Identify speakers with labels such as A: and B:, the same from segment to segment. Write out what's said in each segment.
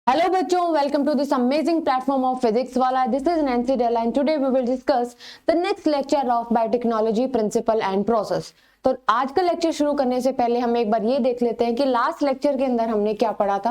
A: Hello बच्चों, welcome to this amazing platform of Physics Wala. This is Nancy Della and today we will discuss the next lecture of biotechnology principle and process. तो आज का lecture शुरू करने से पहले हम एक बार ये देख लेते हैं कि लास्ट लेक्चर के अंदर हमने क्या पढ़ा था।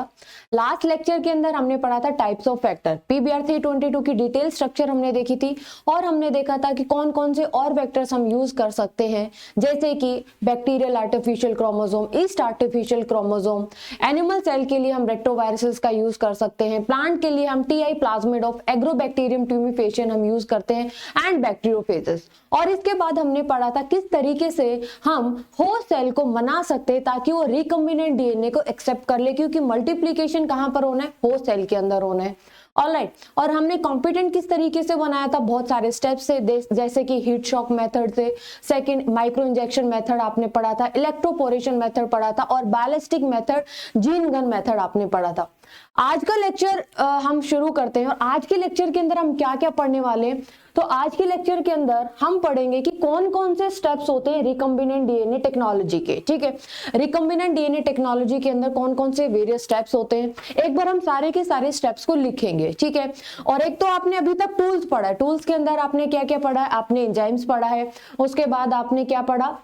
A: लास्ट लेक्चर के अंदर हमने पढ़ा था टाइप्स ऑफ वेक्टर। पीबीआर 322 की डिटेल स्ट्रक्चर हमने देखी थी और हमने देखा था कि कौन कौन से और वेक्टर्स हम यूज कर सकते हैं, जैसे कि bacterial artificial chromosome, yeast artificial chromosome, animal cell के लिए हम रेट्रोवायरसेस का यूज कर सकते हैं, प्लांट के लिए हम TI plasmid of agrobacterium tumefaciens हम यूज करते हैं एंड बैक्टीरियोफेजेस। और इसके बाद हमने पढ़ा था किस तरीके से हम होस्ट सेल को मना सकते हैं ताकि वो रिकम्बिनेंट डीएनए को एक्सेप्ट कर ले, क्योंकि मल्टीप्लिकेशन कहां पर होना है, होस्ट सेल के अंदर होना है। ऑलराइट, और हमने कॉम्पिटेंट किस तरीके से बनाया था, बहुत सारे स्टेप्स से, जैसे कि हीट शॉक मेथड से, सेकंड माइक्रो इंजेक्शन मेथड आपने पढ़ा था, इलेक्ट्रोपोरेशन मेथड पढ़ा था और ballistic method, gene gun method आपने पढ़ा था। आज का लेक्चर हम शुरू करते हैं और आज के लेक्चर के अंदर हम क्या क्या पढ़ने वाले हैं। तो आज के लेक्चर के अंदर हम पढ़ेंगे कि कौन कौन से स्टेप्स होते हैं रिकम्बिनेंट डीएनए टेक्नोलॉजी के। ठीक है, रिकम्बिनेंट डीएनए टेक्नोलॉजी के अंदर कौन कौन से वेरियस स्टेप्स होते हैं, एक बार हम सारे के सारे स्टेप्स को लिखेंगे। ठीक है, और एक तो आपने अभी तक टूल्स पढ़ा है, टूल्स के अंदर आपने क्या क्या पढ़ा है, आपने एंजाइम्स पढ़ा है, उसके बाद आपने क्या पढ़ा,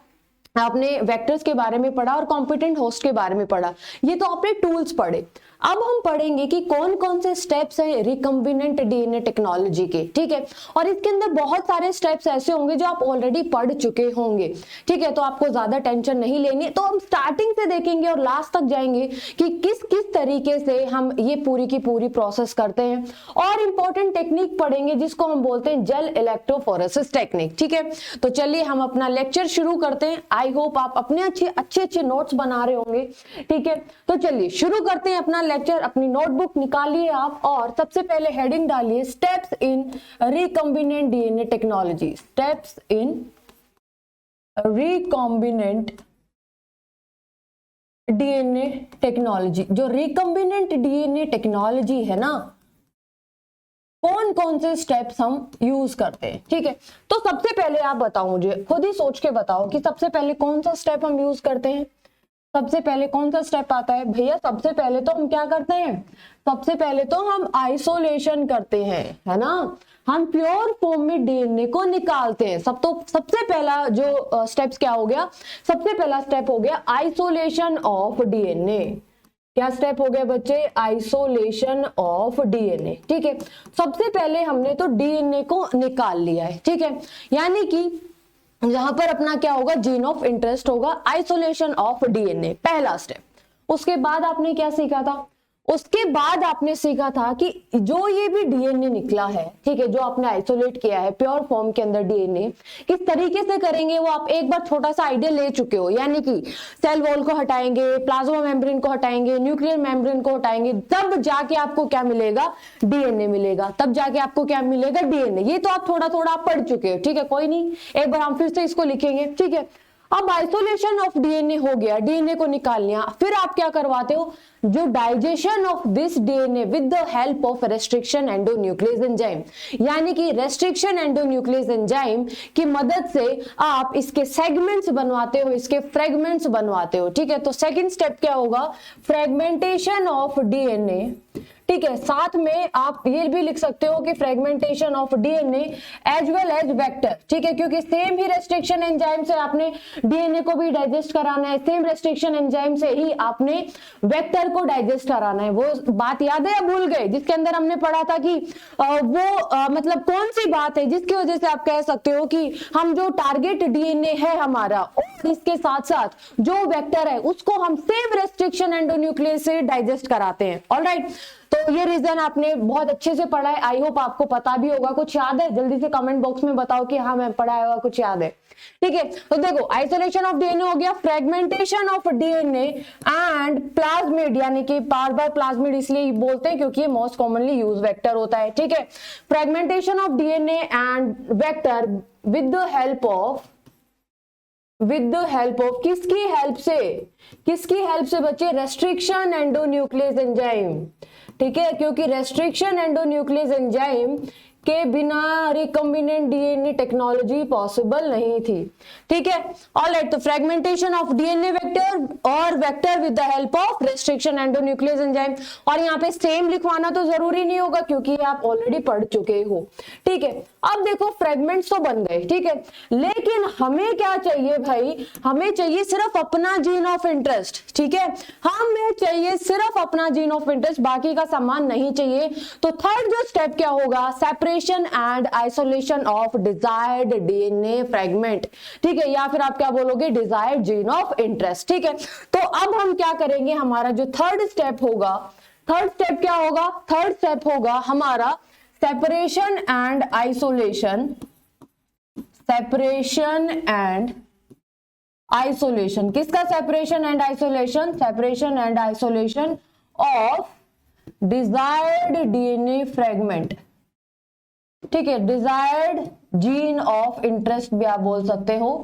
A: आपने वेक्टर्स के बारे में पढ़ा और कॉम्पिटेंट होस्ट के बारे में पढ़ा। ये तो आपने टूल्स पढ़े। अब हम पढ़ेंगे कि कौन कौन से स्टेप्स हैं रिकम्बिनेंट डीएनए टेक्नोलॉजी के। ठीक है, और इसके अंदर बहुत सारे स्टेप्स ऐसे होंगे जो आप ऑलरेडी पढ़ चुके होंगे। ठीक है, तो आपको ज्यादा टेंशन नहीं लेनी। तो हम स्टार्टिंग से देखेंगे और लास्ट तक जाएंगे कि किस किस तरीके से हम ये पूरी की पूरी प्रोसेस करते हैं। और इंपॉर्टेंट टेक्निक पढ़ेंगे जिसको हम बोलते हैं जेल इलेक्ट्रोफोरेसिस टेक्निक। ठीक है, तो चलिए हम अपना लेक्चर शुरू करते हैं। आई होप आप अपने अच्छे नोट्स बना रहे होंगे। ठीक है, तो चलिए शुरू करते हैं अपना लेक्चर। अपनी नोटबुक निकालिए आप और सबसे पहले हेडिंग डालिए steps in recombinant DNA technology. Steps in recombinant DNA technology. जो रिकम्बिनेंट डीएनए टेक्नोलॉजी है ना, कौन कौन से स्टेप्स हम यूज करते हैं। ठीक है, तो सबसे पहले आप बताओ, मुझे खुद ही सोच के बताओ कि सबसे पहले कौन सा स्टेप हम यूज करते हैं। सबसे पहले कौन सा स्टेप आता है भैया? सबसे पहले तो हम क्या करते हैं, सबसे पहले तो हम आइसोलेशन करते हैं, है ना। हम प्योर फॉर्म में डीएनए को निकालते हैं। सबसे पहला जो स्टेप्स क्या हो गया, सबसे पहला स्टेप हो गया आइसोलेशन ऑफ डीएनए। क्या स्टेप हो गया बच्चे? Isolation of DNA. ठीक है, सबसे पहले हमने तो डीएनए को निकाल लिया है। ठीक है, यानी कि यहां पर अपना क्या होगा, जीन ऑफ इंटरेस्ट होगा, आइसोलेशन ऑफ डीएनए, पहला स्टेप। उसके बाद आपने क्या सीखा था, उसके बाद आपने सीखा था कि जो ये भी डीएनए निकला है, ठीक है, जो आपने आइसोलेट किया है प्योर फॉर्म के अंदर डीएनए, किस तरीके से करेंगे वो आप एक बार छोटा सा आइडिया ले चुके हो। यानी कि सेल वॉल को हटाएंगे, प्लाज्मा मेम्ब्रेन को हटाएंगे, न्यूक्लियर मेम्ब्रेन को हटाएंगे, तब जाके आपको क्या मिलेगा, डीएनए मिलेगा। तब जाके आपको क्या मिलेगा, डीएनए। ये तो आप थोड़ा थोड़ा पढ़ चुके हो। ठीक है, कोई नहीं, एक बार हम फिर से इसको लिखेंगे। ठीक है, अब आइसोलेशन ऑफ डीएनए हो गया, डीएनए को निकाल लिया। फिर आप क्या करवाते हो, जो digestion of this DNA with the help of restriction endonuclease enzyme, यानी कि रेस्ट्रिक्शन एंडोन्यूक्लियस एंजाइम की मदद से आप इसके सेगमेंट्स बनवाते हो, इसके फ्रेगमेंट्स बनवाते हो। ठीक है, तो सेकंड स्टेप क्या होगा, फ्रेगमेंटेशन ऑफ डीएनए। ठीक है, साथ में आप ये भी लिख सकते हो कि fragmentation of DNA as well as vector. ठीक है, क्योंकि सेम ही रेस्ट्रिक्शन एंजाइम से आपने डीएनए को भी डाइजेस्ट कराना है, सेम रेस्ट्रिक्शन एंजाइम से ही आपने वेक्टर को डाइजेस्ट कराना है। वो बात याद है या भूल गए, जिसके अंदर हमने पढ़ा था कि मतलब कौन सी बात है जिसकी वजह से आप कह सकते हो कि हम जो टारगेट डीएनए है हमारा और इसके साथ साथ जो वेक्टर है उसको हम सेम रेस्ट्रिक्शन एंडोन्यूक्लियस से डाइजेस्ट कराते हैं। ऑलराइट, तो ये रीजन आपने बहुत अच्छे से पढ़ा है। आई होप आपको पता भी होगा। कुछ याद है? जल्दी से कमेंट बॉक्स में बताओ कि हाँ मैं पढ़ा होगा, कुछ याद है। ठीक है, तो देखो आइसोलेशन ऑफ डीएनए हो गया, fragmentation of DNA and plasmid, यानी कि बार बार प्लाज्मिड इसलिए बोलते हैं क्योंकि ये मोस्ट कॉमनली यूज वेक्टर होता है। ठीक है, fragmentation of DNA and vector with the help of किसकी हेल्प से बच्चे, रेस्ट्रिक्शन एंडोन्यूक्लियस एंजाइम। ठीक है, क्योंकि रेस्ट्रिक्शन एंडोन्यूक्लियस एंजाइम के बिना रिकम्बिनेंट डीएनए टेक्नोलॉजी पॉसिबल नहीं थी। ठीक है, ऑलराइट। तो फ्रेगमेंटेशन ऑफ डीएनए वेक्टर और vector with the help of restriction endonuclease enzyme, और यहाँ पे सेम लिखवाना तो जरूरी नहीं होगा क्योंकि आप ऑलरेडी पढ़ चुके हो। ठीक है, अब देखो फ्रेगमेंट्स तो बन गए, ठीक है, लेकिन हमें क्या चाहिए भाई, हमें चाहिए सिर्फ अपना जीन ऑफ इंटरेस्ट। ठीक है, हमें चाहिए सिर्फ अपना जीन ऑफ इंटरेस्ट, बाकी का सामान नहीं चाहिए। तो थर्ड जो स्टेप क्या होगा, separation and isolation of desired DNA fragment. ठीक है, या फिर आप क्या बोलोगे, डिजायर्ड जीन ऑफ इंटरेस्ट। ठीक है, तो अब हम क्या करेंगे, हमारा जो थर्ड स्टेप होगा, थर्ड स्टेप क्या होगा, थर्ड स्टेप होगा हमारा separation and isolation, separation and isolation. किसका separation and isolation, separation and isolation of desired DNA fragment. ठीक है, डिजायर्ड जीन ऑफ इंटरेस्ट भी आप बोल सकते हो।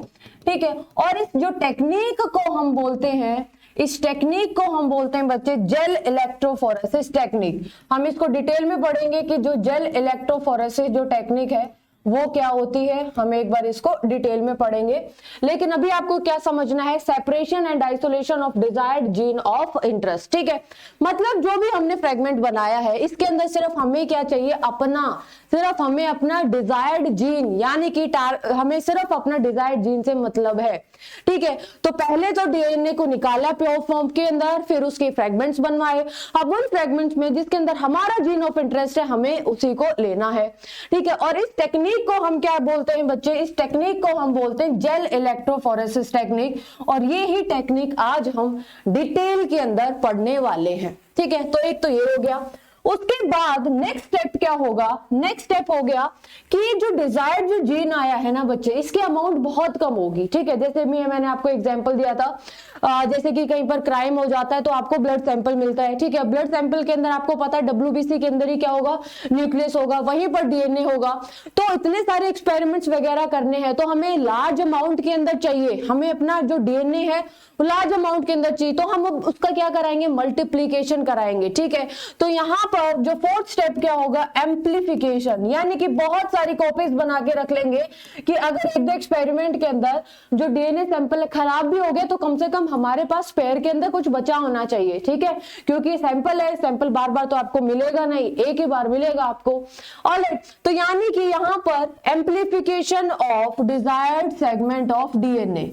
A: ठीक है, और इस जो टेक्निक को हम बोलते हैं, इस टेक्निक को हम बोलते हैं बच्चे जेल इलेक्ट्रोफोरेसिस टेक्निक। हम इसको डिटेल में पढ़ेंगे कि जो जेल इलेक्ट्रोफोरेसिस जो टेक्निक है वो क्या होती है, हम एक बार इसको डिटेल में पढ़ेंगे। लेकिन अभी आपको क्या समझना है, separation and isolation of desired gene of interest. ठीक है, मतलब जो भी हमने फ्रेगमेंट बनाया है इसके अंदर सिर्फ हमें क्या चाहिए, अपना, सिर्फ हमें अपना डिजायर्ड जीन, यानी कि हमें सिर्फ अपना डिजायर्ड जीन से मतलब है। ठीक है, तो पहले तो डीएनए को निकाला प्योर फॉर्म के अंदर, फिर उसके फ्रेगमेंट्स बनवाए। अब उन फ्रेगमेंट्स में जिसके अंदर हमारा जीन ऑफ इंटरेस्ट है हमें उसी को लेना है। ठीक है, और इस टेक्निक को हम क्या बोलते हैं बच्चे, इस टेक्निक को हम बोलते हैं जेल इलेक्ट्रोफोरेसिस टेक्निक, और ये ही टेक्निक आज हम डिटेल के अंदर पढ़ने वाले हैं। ठीक है, तो एक तो ये हो गया। उसके बाद नेक्स्ट स्टेप क्या होगा, नेक्स्ट स्टेप हो गया कि जो डिजायर्ड जो जीन आया है ना बच्चे, इसकी अमाउंट बहुत कम होगी। ठीक है, जैसे मैंने आपको एग्जांपल दिया था, जैसे कि कहीं पर क्राइम हो जाता है तो आपको ब्लड सैंपल मिलता है। ठीक है, ब्लड सैंपल के अंदर आपको पता है WBC के अंदर ही क्या होगा, न्यूक्लियस होगा, वहीं पर डीएनए होगा। तो इतने सारे एक्सपेरिमेंट्स वगैरह करने हैं तो हमें लार्ज अमाउंट के अंदर चाहिए, हमें अपना जो डीएनए है वो लार्ज अमाउंट के अंदर चाहिए, तो हम उसका क्या कराएंगे, मल्टीप्लीकेशन कराएंगे। ठीक है, तो यहाँ पर जो फोर्थ स्टेप क्या होगा, एम्प्लीफिकेशन, यानी कि बहुत सारी कॉपीज बना के रख लेंगे कि अगर एक दो एक्सपेरिमेंट के अंदर जो डीएनए सैंपल खराब भी हो गए तो कम से कम हमारे पास स्पेयर के अंदर कुछ बचा होना चाहिए। ठीक है, क्योंकि सैंपल है, सैंपल बार बार तो आपको मिलेगा नहीं, एक ही बार मिलेगा आपको। ऑलराइट, तो यानी कि यहाँ पर amplification of desired segment of DNA,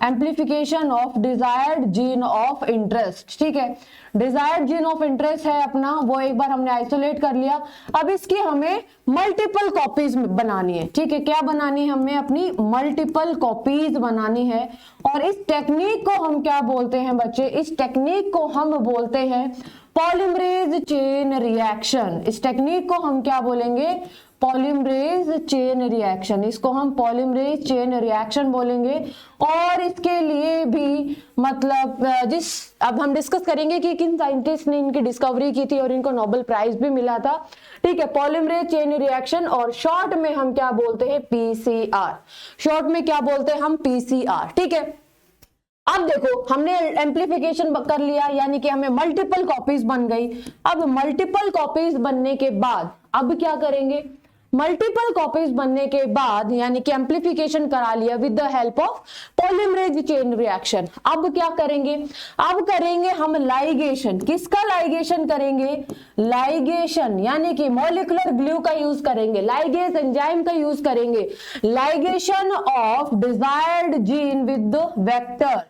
A: amplification of desired gene of interest. ठीक है, डिजायर्ड जीन ऑफ इंटरेस्ट है अपना, वो एक बार हमने आइसोलेट कर लिया। अब इसकी हमें मल्टीपल कॉपीज बनानी है। ठीक है, क्या बनानी है, हमें अपनी मल्टीपल कॉपीज बनानी है। और इस टेक्निक को हम क्या बोलते हैं बच्चे, इस टेक्निक को हम बोलते हैं पॉलीमरेज चेन रिएक्शन। इस टेक्निक को हम क्या बोलेंगे, पॉलीमरेज चेन रिएक्शन, इसको हम पॉलीमरेज चेन रिएक्शन बोलेंगे। और इसके लिए भी मतलब अब हम डिस्कस करेंगे कि किन साइंटिस्ट ने इनकी डिस्कवरी की थी और इनको नोबेल प्राइज भी मिला था। ठीक है, पॉलीमरेज चेन रिएक्शन, और शॉर्ट में हम क्या बोलते हैं, पीसीआर। शॉर्ट में क्या बोलते हैं हम, पीसीआर। ठीक है, अब देखो हमने एम्प्लीफिकेशन कर लिया, यानी कि हमें मल्टीपल कॉपीज बन गई। अब मल्टीपल कॉपीज बनने के बाद अब क्या करेंगे, मल्टीपल कॉपीज बनने के बाद यानी कि एम्प्लीफिकेशन करा लिया with the help of polymerase chain reaction. अब क्या करेंगे, अब करेंगे हम लाइगेशन। किसका लाइगेशन करेंगे, लाइगेशन, यानी कि मॉलिक्यूलर ग्लू का यूज करेंगे, लाइगेज एंजाइम का यूज करेंगे। Ligation of desired gene with vector,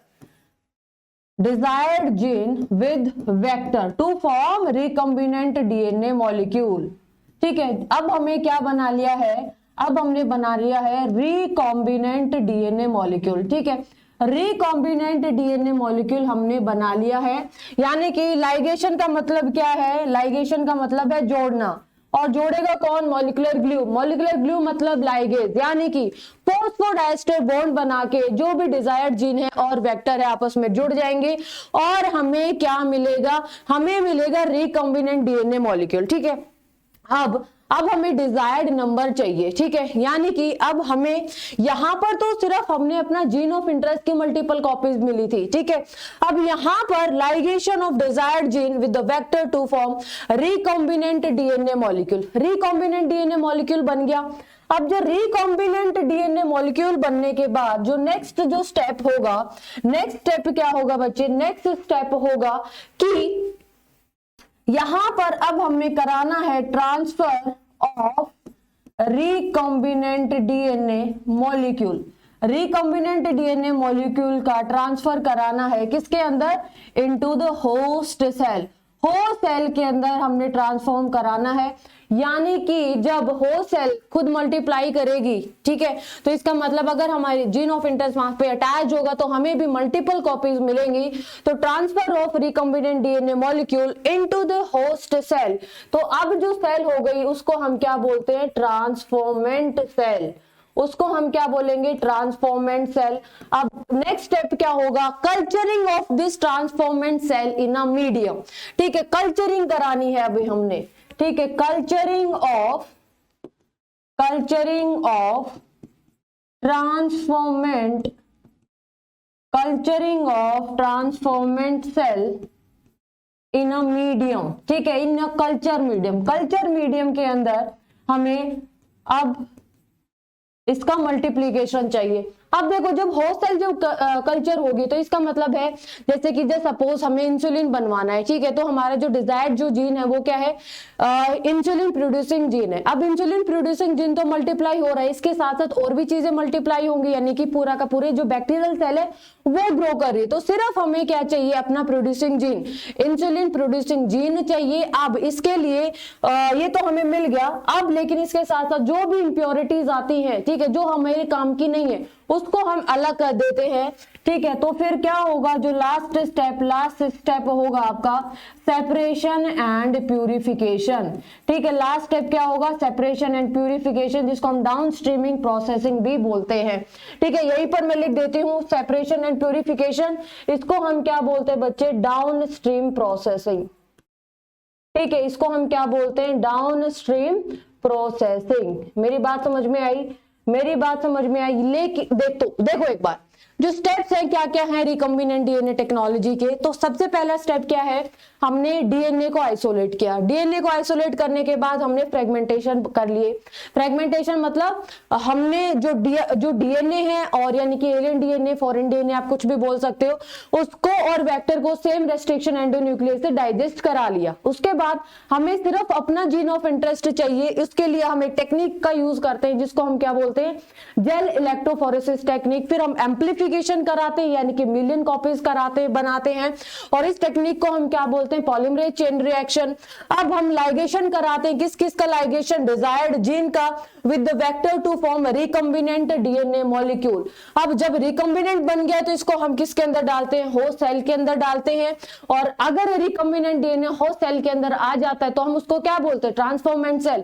A: desired gene with vector to form recombinant DNA molecule। ठीक है, अब हमें क्या बना लिया है, अब हमने बना लिया है रिकॉम्बिनेंट डीएनए मॉलिक्यूल। ठीक है, रिकॉम्बिनेंट डीएनए मॉलिक्यूल हमने बना लिया है। यानी कि लाइगेशन का मतलब क्या है, लाइगेशन का मतलब है जोड़ना, और जोड़ेगा कौन, मॉलिक्यूलर ग्लू। मॉलिक्यूलर ग्लू मतलब लाइगेज, यानी कि फॉस्फोडाइस्टर बॉन्ड बना के जो भी डिजायर्ड जीन है और वेक्टर है आपस में जुड़ जाएंगे और हमें क्या मिलेगा, हमें मिलेगा रिकॉम्बिनेंट डीएनए मॉलिक्यूल। ठीक है, अब अब हमें डिजायर्ड नंबर चाहिए, ठीक है। यानी कि अब हमें यहाँ पर तो सिर्फ हमने अपना जीन ऑफ इंटरेस्ट की मल्टीपल कॉपीज मिली थी, ठीक है। अब यहाँ पर ligation of desired gene with the vector to form recombinant DNA molecule, recombinant DNA molecule बन गया। अब जो रिकॉम्बिनेंट डीएनए मॉलिक्यूल बनने के बाद जो नेक्स्ट जो स्टेप होगा, नेक्स्ट स्टेप क्या होगा बच्चे, नेक्स्ट स्टेप होगा कि यहां पर अब हमें कराना है transfer of recombinant DNA molecule, recombinant DNA molecule का ट्रांसफर कराना है किसके अंदर, into the host cell, host cell के अंदर हमने ट्रांसफॉर्म कराना है। यानी कि जब होस्ट सेल खुद मल्टीप्लाई करेगी, ठीक है, तो इसका मतलब अगर हमारे जीन ऑफ इंटरेस्ट वहां पे अटैच होगा तो हमें भी मल्टीपल कॉपीज मिलेंगी। तो transfer of recombinant DNA molecule into the host cell, तो अब जो सेल हो गई उसको हम क्या बोलते हैं, ट्रांसफॉर्मेंट सेल, उसको हम क्या बोलेंगे, ट्रांसफॉर्मेंट सेल। अब नेक्स्ट स्टेप क्या होगा, culturing of this transformant cell in a medium, ठीक है, कल्चरिंग करानी है अभी हमने, ठीक है, culturing of transformant cell in a medium, ठीक है, in a culture medium, culture medium के अंदर हमें अब इसका मल्टीप्लीकेशन चाहिए। अब देखो जब होस्ट सेल जब कल्चर होगी तो इसका मतलब है जैसे कि जब सपोज हमें इंसुलिन बनवाना है, ठीक है, तो हमारा जो डिजायर्ड जो जीन है वो क्या है, इंसुलिन प्रोड्यूसिंग जीन है। अब इंसुलिन प्रोड्यूसिंग जीन तो मल्टीप्लाई हो रहा है, इसके साथ साथ और भी चीजें मल्टीप्लाई होंगी, यानी कि पूरा का पूरे जो बैक्टीरियल सेल है वो ग्रो कर रही है। तो सिर्फ हमें क्या चाहिए, अपना producing gene, insulin producing gene चाहिए। अब इसके लिए ये तो हमें मिल गया, अब लेकिन इसके साथ साथ जो भी इंप्योरिटीज आती हैं, ठीक है, जो हमारे काम की नहीं है उसको हम अलग कर देते हैं, ठीक है। तो फिर क्या होगा, जो लास्ट स्टेप होगा आपका सेपरेशन एंड प्यूरिफिकेशन, ठीक है, लास्ट स्टेप क्या होगा, सेपरेशन एंड प्यूरिफिकेशन, जिसको हम डाउन स्ट्रीमिंग प्रोसेसिंग भी बोलते हैं, ठीक है। यहीं पर मैं लिख देती हूँ सेपरेशन एंड प्यूरिफिकेशन, इसको हम क्या बोलते हैं बच्चे, डाउन स्ट्रीम प्रोसेसिंग, ठीक है, इसको हम क्या बोलते हैं, डाउन स्ट्रीम प्रोसेसिंग। मेरी बात समझ में आई, मेरी बात समझ में आई। लेकिन देखो एक बार जो स्टेप्स हैं क्या क्या है रिकॉम्बिनेंट डीएनए टेक्नोलॉजी के, तो सबसे पहला स्टेप क्या है, हमने डीएनए को आइसोलेट किया। डीएनए को आइसोलेट करने के बाद हमने फ्रेगमेंटेशन कर लिए। फ्रेगमेंटेशन मतलब हमने जो डीएनए है, और यानी कि एलियन डीएनए, फॉरेन डीएनए, आप कुछ भी बोल सकते हो, उसको और वेक्टर को सेम रेस्ट्रिक्शन एंडोन्यूक्लियस से डाइजेस्ट करा लिया। उसके बाद हमें सिर्फ अपना जीन ऑफ इंटरेस्ट चाहिए, इसके लिए हम एक टेक्निक का यूज करते हैं जिसको हम क्या बोलते हैं, जेल इलेक्ट्रोफोरेसिस टेक्निक। फिर हम एम्प्लीफिकेशन कराते हैं, यानी कि मिलियन कॉपीज कराते बनाते हैं, और इस टेक्निक को हम क्या बोलते हैं, पॉलीमरेज चेन रिएक्शन। अब हम लाइगेशन कराते हैं, किस किस का लाइगेशन, डिजायर्ड जीन का with the vector to form recombinant DNA molecule. अब जब रिकॉम्बिनेंट बन गया तो इसको हम किसके अंदर डालते हैं, होस्ट सेल के अंदर डालते हैं। और अगर रिकॉम्बिनेंट डीएनए होस्ट सेल के अंदर आ जाता है तो हम उसको क्या बोलते हैं, ट्रांसफॉर्मेंट सेल।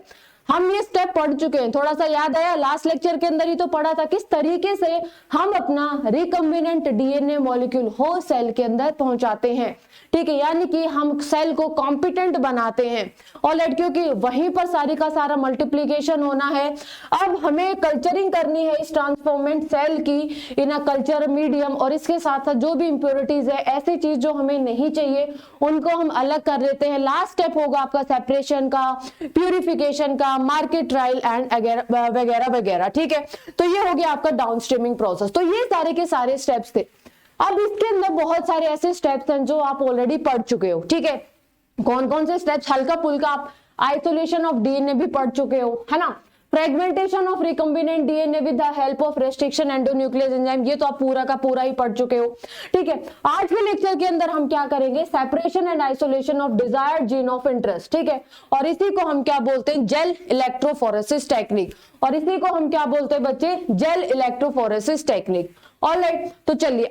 A: हम ये स्टेप पढ़ चुके हैं, थोड़ा सा याद आया, लास्ट लेक्चर के अंदर ही तो पढ़ा था किस तरीके से हम अपना recombinant DNA molecule host cell के अंदर पहुंचाते हैं, ठीक है, यानी कि हम सेल को कॉम्पिटेंट बनाते हैं। ऑलराइट, क्योंकि वहीं पर सारी का सारा मल्टीप्लीकेशन होना है। अब हमें कल्चरिंग करनी है इस ट्रांसफॉर्मेंट सेल की इन अ कल्चर मीडियम, और इसके साथ साथ जो भी इंप्योरिटीज है, ऐसी चीज जो हमें नहीं चाहिए, उनको हम अलग कर देते हैं। लास्ट स्टेप होगा आपका सेपरेशन का, प्यूरिफिकेशन का, मार्केट ट्रायल एंड वगैरह वगैरह, ठीक है। तो ये हो गया आपका डाउन स्ट्रीमिंग प्रोसेस। तो ये सारे के सारे स्टेप्स थे। अब इसके अंदर बहुत सारे ऐसे स्टेप्स हैं जो आप ऑलरेडी पढ़ चुके हो, ठीक है। कौन कौन से स्टेप्स, हल्का फुल्का आप आइसोलेशन ऑफ डीएनए भी पढ़ चुके हो, है ना, fragmentation of recombinant DNA with the help of restriction endonuclease enzyme, ये तो आप पूरा का पूरा ही पढ़ चुके हो, ठीक है। आज के लेक्चर के अंदर हम क्या करेंगे, separation and isolation of desired gene of interest, ठीक है, और इसी को हम क्या बोलते हैं, जेल इलेक्ट्रोफोरेसिस टेक्निक, और इसी को हम क्या बोलते हैं बच्चे, जेल इलेक्ट्रोफोरेसिस टेक्निक। ऑलराइट, तो चलिए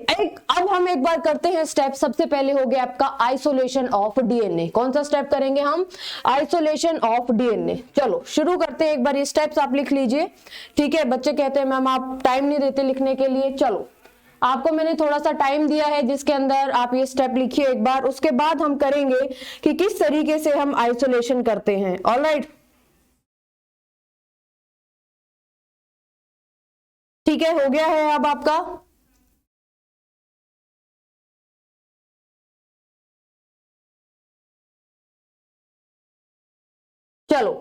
A: अब हम एक बार करते हैं स्टेप। सबसे पहले हो गया आपका आइसोलेशन ऑफ डीएनए। कौन सा स्टेप करेंगे हम, आइसोलेशन ऑफ डीएनए। चलो शुरू करते हैं, एक बार ये स्टेप्स आप लिख लीजिए, ठीक है। बच्चे कहते हैं मैम आप टाइम नहीं देते लिखने के लिए, चलो आपको मैंने थोड़ा सा टाइम दिया है जिसके अंदर आप ये स्टेप लिखिए एक बार, उसके बाद हम करेंगे कि किस तरीके से हम आइसोलेशन करते हैं। ऑलराइट, ठीक है, हो गया है अब आपका। चलो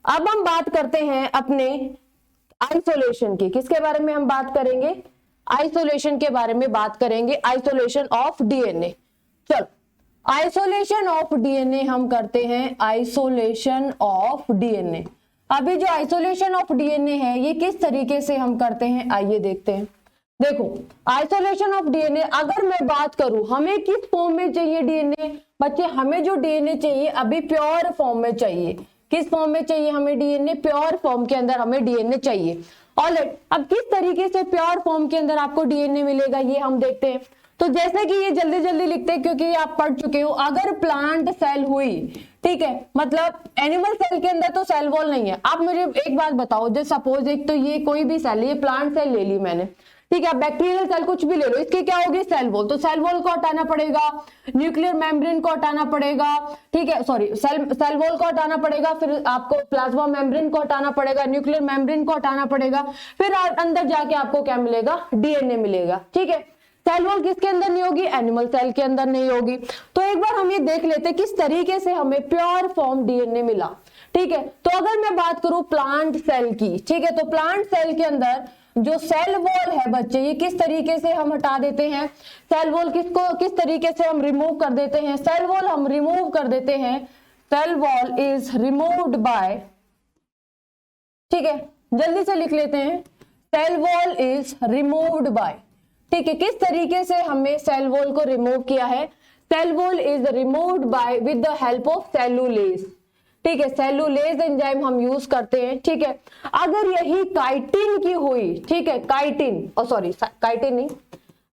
A: अब हम बात करते हैं अपने आइसोलेशन की। किसके बारे में हम बात करेंगे? आइसोलेशन के बारे में बात करेंगे, आइसोलेशन ऑफ डीएनए। चलो आइसोलेशन ऑफ डीएनए हम करते हैं, आइसोलेशन ऑफ डीएनए। अभी जो आइसोलेशन ऑफ डीएनए है ये किस तरीके से हम करते हैं, आइए देखते हैं। देखो आइसोलेशन ऑफ डीएनए अगर मैं बात करूं, हमें किस फॉर्म में चाहिए डीएनए बच्चे? हमें जो डीएनए चाहिए अभी प्योर फॉर्म में चाहिए। किस फॉर्म में चाहिए हमें डीएनए? प्योर फॉर्म के अंदर हमें डीएनए चाहिए। ऑलराइट, अब किस तरीके से प्योर फॉर्म के अंदर आपको डीएनए मिलेगा ये हम देखते हैं। तो जैसे कि ये जल्दी जल्दी लिखते हैं क्योंकि ये आप पढ़ चुके हो। अगर प्लांट सेल हुई, ठीक है, मतलब एनिमल सेल के अंदर तो सेल वॉल नहीं है। आप मुझे एक बात बताओ, जो सपोज एक तो ये कोई भी सेल है, ये प्लांट सेल ले ली मैंने, ठीक है, बैक्टीरियल सेल कुछ भी ले लो, इसकी क्या होगी? Cell wall. तो सेल वॉल को हटाना पड़ेगा, न्यूक्लियर मेम्ब्रेन को हटाना पड़ेगा, ठीक है, सॉरी सेल वॉल को हटाना पड़ेगा, फिर आपको प्लाज्मा मेम्ब्रेन को हटाना पड़ेगा, न्यूक्लियर मेम्ब्रेन को हटाना पड़ेगा, फिर अंदर जाके आपको क्या मिलेगा? डीएनए मिलेगा। ठीक है, सेल वॉल किसके अंदर नहीं होगी? एनिमल सेल के अंदर नहीं होगी। तो एक बार हम ये देख लेते हैं किस तरीके से हमें प्योर फॉर्म डीएनए मिला। ठीक है, तो अगर मैं बात करूं प्लांट सेल की, ठीक है, तो प्लांट सेल के अंदर जो सेल वॉल है बच्चे, ये किस तरीके से हम हटा देते हैं? सेल वॉल किस तरीके से हम रिमूव कर देते हैं? सेल वॉल हम रिमूव कर देते हैं, cell wall is removed by, ठीक है, जल्दी से लिख लेते हैं, cell wall is removed by. ठीक है, किस तरीके से हमने सेल वॉल को रिमूव किया है? Cell wall is removed by with the help of cellulase. ठीक है, सेलुलेज एंजाइम हम यूज करते हैं। ठीक है, अगर यही काइटिन की हुई, ठीक है, काइटिन, सॉरी काइटिन नहीं,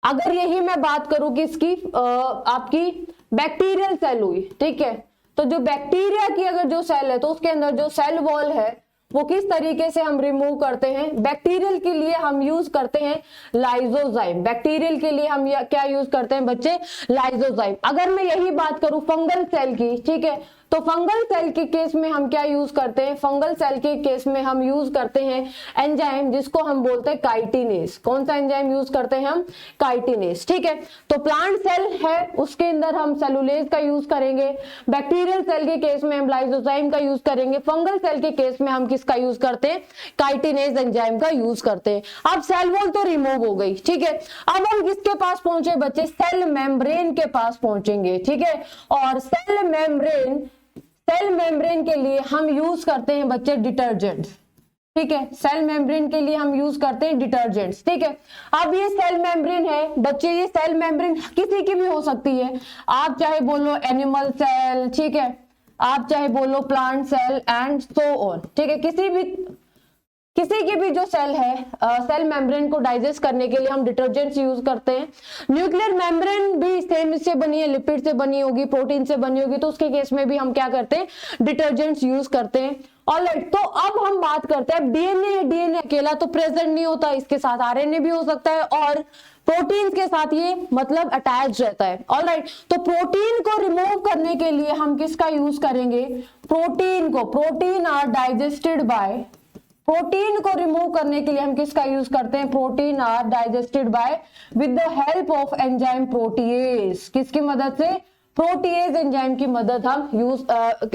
A: अगर यही मैं बात करूं कि इसकी आपकी बैक्टीरियल सेल हुई, ठीक है, तो जो बैक्टीरिया की अगर जो सेल है तो उसके अंदर जो सेल वॉल है वो किस तरीके से हम रिमूव करते हैं? बैक्टीरियल के लिए हम यूज करते हैं लाइजोजाइम। बैक्टीरियल के लिए हम क्या यूज करते हैं बच्चे? लाइजोजाइम। अगर मैं यही बात करूं फंगल सेल की, ठीक है, तो फंगल सेल के केस में हम क्या यूज करते हैं? फंगल सेल के केस में हम यूज करते हैं एंजाइम जिसको हम बोलते हैं काइटिनेज। कौन सा एंजाइम यूज करते हैं हम? काइटिनेज। ठीक है, तो प्लांट सेल है उसके अंदर हम सेलुलेज का यूज करेंगे, बैक्टीरियल सेल के केस में हम लाइजोजाइम का यूज करेंगे, फंगल सेल के केस में हम किसका यूज करते हैं? काइटिनेज एंजाइम का यूज करते हैं। अब सेल वॉल तो रिमूव हो गई, ठीक है, अब हम किसके पास पहुंचे बच्चे? सेल मेम्ब्रेन के पास पहुंचेंगे। ठीक है, और सेल मेम्ब्रेन के लिए हम यूज करते हैं बच्चे डिटर्जेंट्स। ठीक है, सेल मेम्ब्रेन के लिए हम यूज करते हैं डिटर्जेंट्स। ठीक है, अब ये सेल मेम्ब्रेन है बच्चे, ये सेल मेम्ब्रेन किसी की भी हो सकती है। आप चाहे बोलो एनिमल सेल, ठीक है, आप चाहे बोलो plant cell and so on. ठीक है, किसी की भी जो सेल है, सेल मेम्ब्रेन को डाइजेस्ट करने के लिए हम डिटर्जेंट्स यूज करते हैं। न्यूक्लियर मेम्ब्रेन भी सेम इससे बनी है, लिपिड से बनी होगी, प्रोटीन से बनी होगी, तो उसके केस में भी हम क्या करते हैं? डिटर्जेंट्स यूज करते हैं। ऑलराइट, तो अब हम बात करते हैं डीएनए है। डीएनए अकेला तो प्रेजेंट नहीं होता, इसके साथ आरएनए भी हो सकता है और प्रोटीन के साथ ये मतलब अटैच रहता है। ऑलराइट, तो प्रोटीन को रिमूव करने के लिए हम किसका यूज करेंगे? प्रोटीन को। Protein are digested by, protein को रिमूव करने के लिए हम किसका यूज करते हैं? Protein are digested by with the help of enzyme protease. किसकी मदद से? प्रोटीएज एंजाइम की मदद हम यूज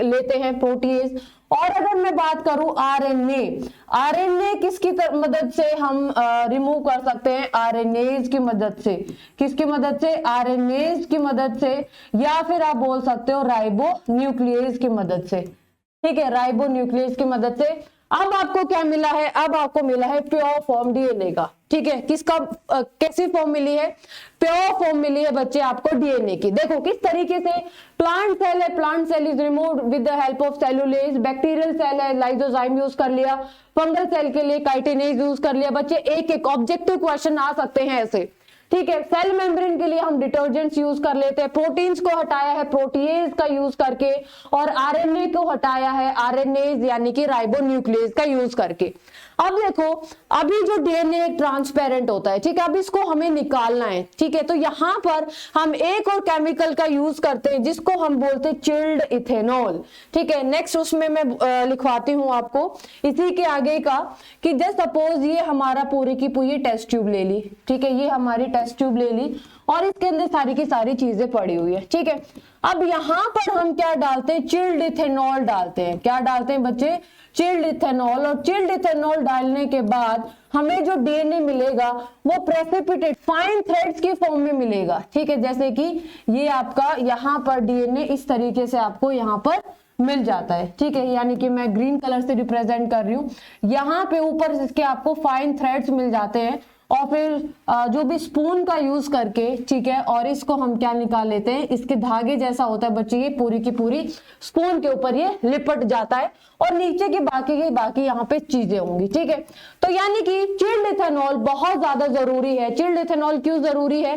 A: लेते हैं, प्रोटीएज। और अगर मैं बात करूं आरएनए, आरएनए किसकी मदद से हम रिमूव कर सकते हैं? आरएनएज की मदद से। किसकी मदद से? आरएनएज की मदद से, या फिर आप बोल सकते हो राइबो न्यूक्लियस की मदद से। ठीक है, राइबो न्यूक्लियस की मदद से। अब आपको क्या मिला है? अब आपको मिला है प्योर फॉर्म डीएनए का। ठीक है, किसका कैसी फॉर्म मिली है? प्योर फॉर्म मिली है बच्चे आपको डीएनए की। देखो किस तरीके से प्लांट सेल है, plant cell is removed with the help of cellulase. Bacterial cell है, लाइजोजाइम यूज कर लिया। फंगल सेल के लिए काइटिनेज यूज कर लिया। बच्चे एक एक ऑब्जेक्टिव क्वेश्चन आ सकते हैं ऐसे। ठीक है, सेल मेम्ब्रेन के लिए हम डिटर्जेंट्स यूज कर लेते हैं, प्रोटीन्स को हटाया है प्रोटीएज का यूज करके, और आरएनए को हटाया है आरएनएज यानी कि राइबोन्यूक्लियेज का यूज करके। अब देखो, अभी जो डीएनए एक ट्रांसपेरेंट होता है, ठीक है, अब इसको हमें निकालना है, ठीक है, तो यहां पर हम एक और केमिकल का यूज करते हैं जिसको हम बोलते हैं चिल्ड इथेनॉल, ठीक है। नेक्स्ट उसमें मैं लिखवाती हूं आपको इसी के आगे का, कि जस्ट सपोज ये हमारा पूरी की पूरी टेस्ट ट्यूब ले ली, ठीक है, ये हमारी टेस्ट ट्यूब ले ली और इसके अंदर सारी की सारी चीजें पड़ी हुई है, ठीक है। अब यहां पर हम क्या डालते हैं, चिल्ड इथेनॉल डालते हैं। क्या डालते हैं बच्चे, चिल्ड इथेनॉल। और चिल्ड इथेनॉल डालने के बाद हमें जो डीएनए मिलेगा वो प्रेसिपिटेट फाइन थ्रेड्स की फॉर्म में मिलेगा, ठीक है। जैसे कि ये आपका यहाँ पर डीएनए इस तरीके से आपको यहाँ पर मिल जाता है, ठीक है, यानी कि मैं ग्रीन कलर से रिप्रेजेंट कर रही हूँ। यहाँ पे ऊपर इसके आपको फाइन थ्रेड्स मिल जाते हैं और फिर जो भी स्पून का यूज करके, ठीक है, और इसको हम क्या निकाल लेते हैं, इसके धागे जैसा होता है बच्चे, ये पूरी की पूरी स्पून के ऊपर ये लिपट जाता है और नीचे की बाकी यहाँ पे चीजें होंगी, ठीक है। तो यानी कि चिल्ड इथेनॉल बहुत ज्यादा जरूरी है। चिल्ड इथेनॉल क्यों जरूरी है,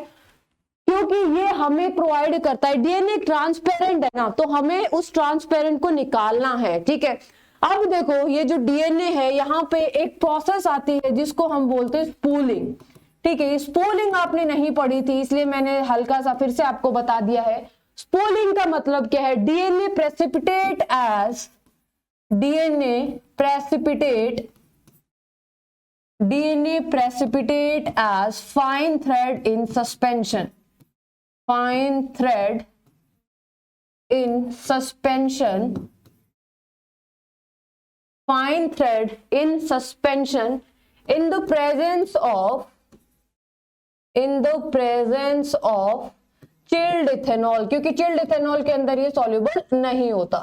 A: क्योंकि ये हमें प्रोवाइड करता है, डीएनए ट्रांसपेरेंट है ना, तो हमें उस ट्रांसपेरेंट को निकालना है, ठीक है। अब देखो, ये जो डीएनए है यहाँ पे एक प्रोसेस आती है जिसको हम बोलते हैं स्पूलिंग, ठीक है। स्पूलिंग आपने नहीं पढ़ी थी इसलिए मैंने हल्का सा फिर से आपको बता दिया है। स्पूलिंग का मतलब क्या है, DNA precipitate as fine thread in suspension, fine thread in suspension in the presence of chilled ethanol, क्योंकि चिल्ड इथेनॉल के अंदर ये सॉल्युबल नहीं होता,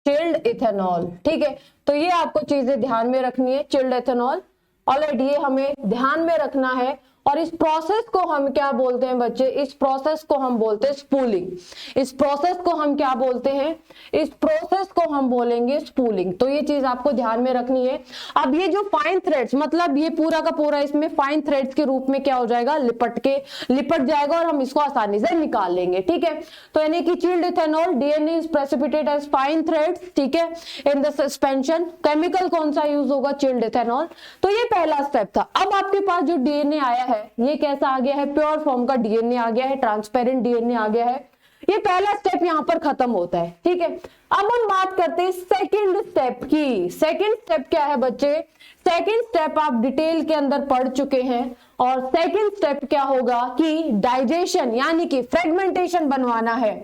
A: चिल्ड इथेनॉल, ठीक है। तो ये आपको चीजें ध्यान में रखनी है, चिल्ड इथेनॉल, ऑलरेडी ये हमें ध्यान में रखना है। और इस प्रोसेस को हम क्या बोलते हैं बच्चे, इस प्रोसेस को हम बोलते हैं स्पूलिंग। इस प्रोसेस को हम क्या बोलते हैं, इस प्रोसेस को हम बोलेंगे स्पूलिंग। तो ये चीज आपको ध्यान में रखनी है। अब ये जो फाइन थ्रेड्स, मतलब ये पूरा का पूरा इसमें फाइन थ्रेड्स के रूप में क्या हो जाएगा, लिपट जाएगा और हम इसको आसानी से निकाल लेंगे, ठीक है। तो यानी कि chilled ethanol, DNA is precipitated as fine threads, ठीक है, इन द सस्पेंशन। केमिकल कौन सा यूज होगा, चिल्ड इथेनॉल। तो ये पहला स्टेप था। अब आपके पास जो डीएनए आया है ये कैसा आ गया है, प्योर फॉर्म का डीएनए आ गया है, ट्रांसपेरेंट डीएनए आ गया है। ये पहला स्टेप यहां पर खत्म होता है, ठीक है। अब हम बात करते हैं सेकंड स्टेप की। सेकंड स्टेप क्या है बच्चे, सेकंड स्टेप आप डिटेल के अंदर पढ़ चुके हैं। और सेकंड स्टेप क्या होगा कि डाइजेशन यानी कि फ्रेगमेंटेशन बनवाना है,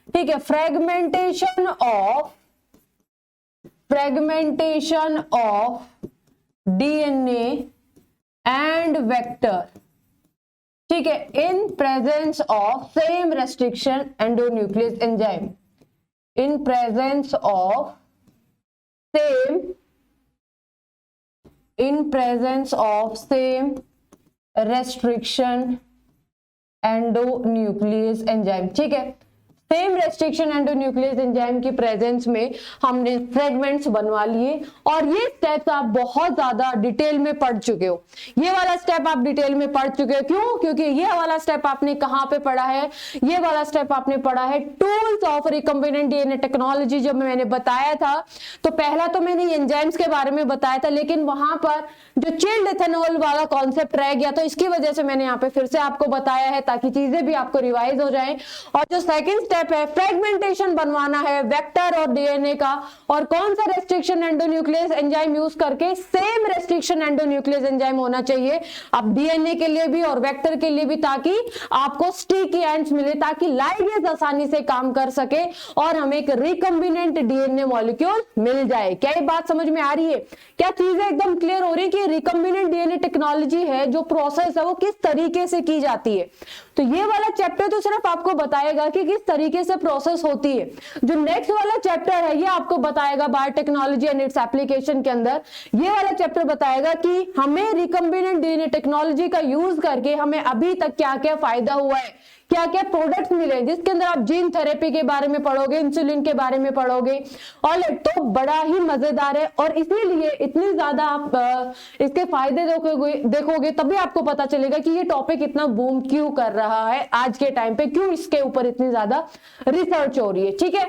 A: ठीक है। Fragmentation of DNA and vector, ठीक है, in presence of same restriction endonuclease enzyme, in presence of same restriction endonuclease enzyme, ठीक है। सेम रेस्ट्रिक्शन एंडोन्यूक्लियस एंजाइम की प्रेजेंस में हमने फ्रेगमेंट्स बनवा लिए। और ये स्टेप्स आप बहुत ज्यादा डिटेल में पढ़ चुके हो। ये वाला स्टेप आप डिटेल में पढ़ चुके हो, क्यों, क्योंकि ये वाला स्टेप आपने कहां पे पढ़ा है, ये वाला स्टेप आपने पढ़ा है tools of recombinant DNA technology. जब मैंने बताया था तो पहला तो मैंने एंजाइम्स के बारे में बताया था, लेकिन वहां पर जो चिल्ड इथेनॉल वाला कॉन्सेप्ट रह गया, तो इसकी वजह से मैंने यहाँ पे फिर से आपको बताया है ताकि चीजें भी आपको रिवाइज हो जाएं। और जो सेकंड स्टेप है, फ्रेगमेंटेशन बनवाना है वेक्टर और डीएनए का, और कौन सा रेस्ट्रिक्शन एंडोन्यूक्लियस एंजाइम यूज करके, सेम रेस्ट्रिक्शन एंडोन्यूक्लियस एंजाइम होना चाहिए अब डीएनए के लिए भी और वेक्टर के लिए भी, ताकि आपको स्टिकी एंड्स मिले, ताकि लाइगेज आसानी से काम कर सके और हमें एक रिकम्बिनेंट डीएनए मॉलिक्यूल मिल जाए। क्या ये बात समझ में आ रही है, क्या चीजें एकदम क्लियर हो रही है कि रिकम्बिनेंट डीएनए टेक्नोलॉजी है, जो प्रोसेस है वो किस तरीके से की जाती है। तो ये वाला चैप्टर तो सिर्फ आपको बताएगा कि किस तरीके से प्रोसेस होती है। जो नेक्स्ट वाला चैप्टर है ये आपको बताएगा बायोटेक्नोलॉजी एंड इट्स एप्लीकेशन के अंदर, ये वाला चैप्टर बताएगा कि हमें रिकम्बिनेंट डीएनए टेक्नोलॉजी का यूज करके हमें अभी तक क्या क्या फायदा हुआ है, क्या क्या प्रोडक्ट्स मिले, जिसके अंदर आप जीन थेरेपी के बारे में पढ़ोगे, इंसुलिन के बारे में पढ़ोगे। और तो बड़ा ही मजेदार है, और इसीलिए इतनी ज्यादा आप इसके फायदे देखोगे तभी आपको पता चलेगा कि ये टॉपिक इतना बूम क्यों कर रहा है आज के टाइम पे, क्यों इसके ऊपर इतनी ज्यादा रिसर्च हो रही है, ठीक है।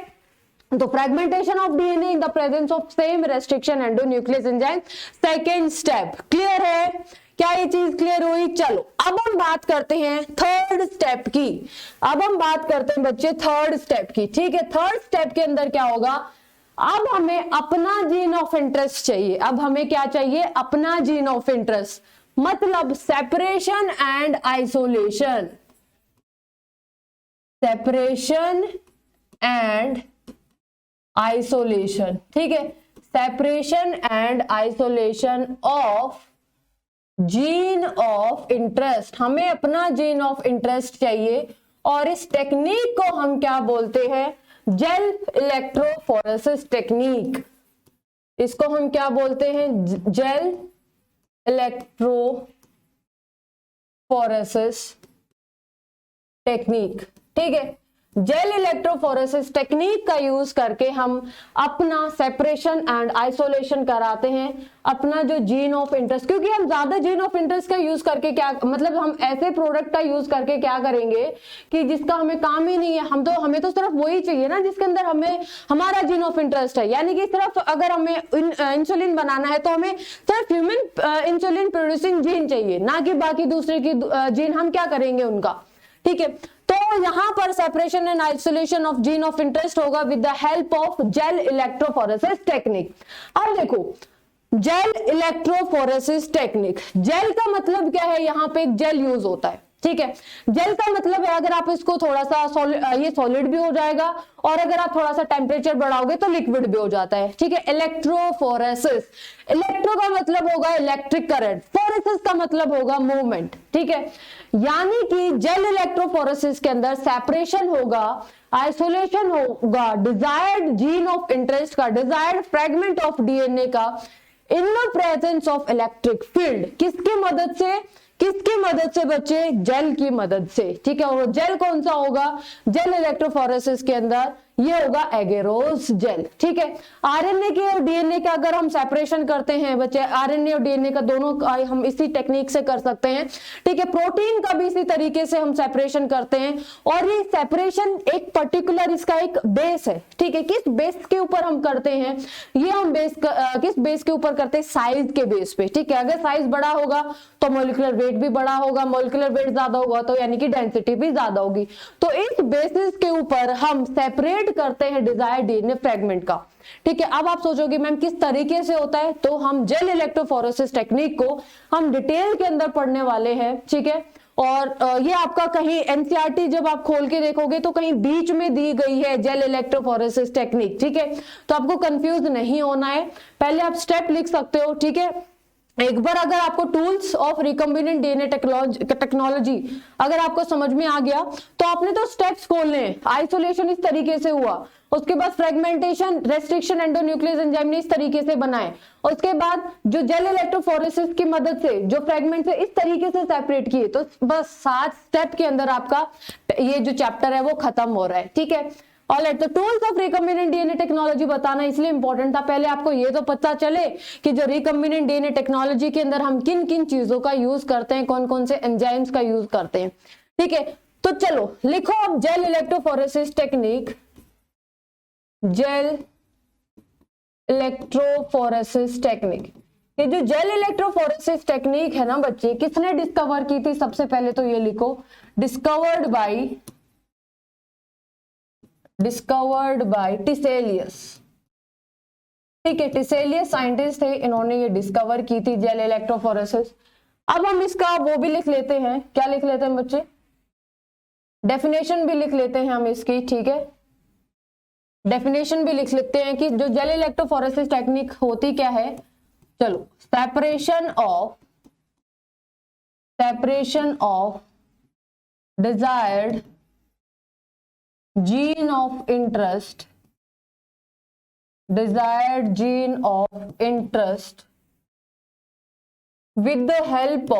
A: तो fragmentation of DNA in the presence of same restriction endonuclease enzyme, second step. Clear है? क्या ये चीज क्लियर हुई? चलो अब हम बात करते हैं थर्ड स्टेप की। अब हम बात करते हैं बच्चे थर्ड स्टेप की। ठीक है, थर्ड स्टेप के अंदर क्या होगा? अब हमें अपना जीन ऑफ इंटरेस्ट चाहिए। अब हमें क्या चाहिए? अपना जीन ऑफ इंटरेस्ट, मतलब separation and isolation. Separation and isolation, ठीक है, separation and isolation of gene of interest. हमें अपना जीन ऑफ इंटरेस्ट चाहिए और इस टेक्निक को हम क्या बोलते हैं? Jail electrophoresis technique. इसको हम क्या बोलते हैं? Jail electrophoresis technique. ठीक है, जेल इलेक्ट्रोफोरेसिस टेक्निक का यूज करके हम अपना सेपरेशन एंड आइसोलेशन कराते हैं, अपना जो जीन ऑफ इंटरेस्ट। क्योंकि हम ज्यादा जीन ऑफ इंटरेस्ट का यूज करके क्या मतलब, हम ऐसे प्रोडक्ट का यूज करके क्या करेंगे कि जिसका हमें काम ही नहीं है। हमें तो सिर्फ वही चाहिए ना जिसके अंदर हमें हमारा जीन ऑफ इंटरेस्ट है। यानी कि सिर्फ अगर हमें इंसुलिन बनाना है तो हमें सिर्फ ह्यूमन इंसुलिन प्रोड्यूसिंग जीन चाहिए, ना कि बाकी दूसरे की जीन हम क्या करेंगे उनका। ठीक है, तो यहां पर separation and isolation of gene of interest होगा with the help of gel electrophoresis technique. अब देखो, जेल इलेक्ट्रोफोरेसिस टेक्निक, जेल का मतलब क्या है? यहां पे एक जेल यूज होता है। ठीक है, जेल का मतलब है अगर आप इसको थोड़ा सा ये सॉलिड भी हो जाएगा और अगर आप थोड़ा सा टेम्परेचर बढ़ाओगे तो लिक्विड भी हो जाता है। ठीक है, इलेक्ट्रोफोरेसिस, इलेक्ट्रो का मतलब होगा इलेक्ट्रिक करंट, फोरेसिस का मतलब होगा मूवमेंट। ठीक है, यानी कि जेल इलेक्ट्रोफोरेसिस के अंदर सेपरेशन होगा, आइसोलेशन होगा डिजायर्ड जीन ऑफ इंटरेस्ट का, डिजायर्ड फ्रेगमेंट ऑफ डीएनए का in the presence of electric field. किसकी मदद से? किसकी मदद से बच्चे? जेल की मदद से। ठीक है, और जेल कौन सा होगा? जेल इलेक्ट्रोफोरेसिस के अंदर ये होगा एगेरोस जेल। ठीक है, आरएनए के और डीएनए का अगर हम सेपरेशन करते हैं बच्चे, आरएनए और डीएनए का दोनों हम इसी टेक्निक से कर सकते हैं। ठीक है, प्रोटीन का भी इसी तरीके से हम सेपरेशन करते हैं और ये सेपरेशन एक पर्टिकुलर इसका एक बेस है। ठीक है, किस बेस के ऊपर हम करते हैं? ये हम किस बेस के ऊपर करते हैं? साइज के बेस पे। ठीक है, अगर साइज बड़ा होगा तो मॉलिक्यूलर वेट भी बड़ा होगा, मॉलिक्यूलर वेट ज्यादा होगा तो यानी कि डेंसिटी भी ज्यादा होगी। तो इस बेसिस के ऊपर हम सेपरेट करते हैं डिजायर्ड डीएनए फ्रेगमेंट का। ठीक है, अब आप सोचोगे मैम किस तरीके से होता है? तो हम जेल इलेक्ट्रोफोरेसिस टेक्निक को हम डिटेल के अंदर पढ़ने वाले हैं। ठीक है, और ये आपका कहीं एनसीईआरटी जब आप खोल के देखोगे तो कहीं बीच में दी गई है जेल इलेक्ट्रोफोरेसिस टेक्निक। ठीक है, तो आपको कंफ्यूज नहीं होना है, पहले आप स्टेप लिख सकते हो। ठीक है, एक बार अगर आपको tools of recombinant DNA technology अगर आपको समझ में आ गया तो आपने तो स्टेप्स खोलने हैं। आइसोलेशन इस तरीके से हुआ, उसके बाद फ्रेगमेंटेशन, रेस्ट्रिक्शन एंडोन्यूक्लियस एंजाइम ने इस तरीके से बनाए, उसके बाद जो जेल इलेक्ट्रोफोरेसिस की मदद से जो फ्रेगमेंट से इस तरीके से सेपरेट किए। तो बस 7 स्टेप के अंदर आपका ये जो चैप्टर है वो खत्म हो रहा है। ठीक है, ऑलराइट, तो tools of recombinant DNA technology बताना इसलिए इंपॉर्टेंट था, पहले आपको ये तो पता चले कि जो रिकम्बिनेंट डीएनए टेक्नोलॉजी के अंदर हम किन किन चीजों का यूज करते हैं, कौन कौन से एंजाइम्स का यूज करते हैं। ठीक है, तो चलो लिखो अब jail electrophoresis technique. Jail electrophoresis technique, ये जो जेल इलेक्ट्रोफोरेसिस टेक्निक है ना बच्चे, किसने डिस्कवर की थी? सबसे पहले तो ये लिखो, डिस्कवर्ड बाय टिसेलियस। ठीक है, टिसेलियस साइंटिस्ट थे, इन्होंने ये डिस्कवर की थी जेल इलेक्ट्रोफोरेसिस। अब हम इसका वो भी लिख लेते हैं, क्या लिख लेते हैं बच्चे? डेफिनेशन भी लिख लेते हैं हम इसकी। ठीक है, डेफिनेशन भी लिख लेते हैं कि जो जेल इलेक्ट्रोफोरेसिस टेक्निक होती क्या है। चलो, separation of desired gene of interest with the help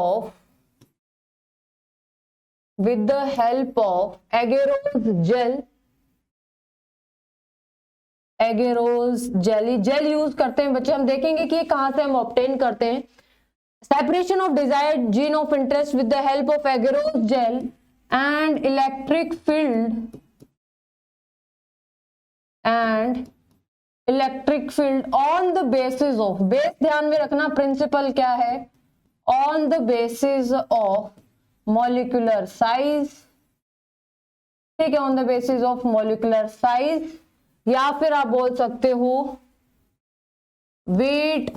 A: of agarose gel use करते हैं बच्चे। हम देखेंगे कि ये कहां से हम ऑब्टेन करते हैं। Separation of desired gene of interest with the help of agarose gel and electric field and electric field on the basis of, base ध्यान में रखना, प्रिंसिपल क्या है, on the basis of molecular size, ठीक है, on the basis of molecular size, या फिर आप बोल सकते हो वेट,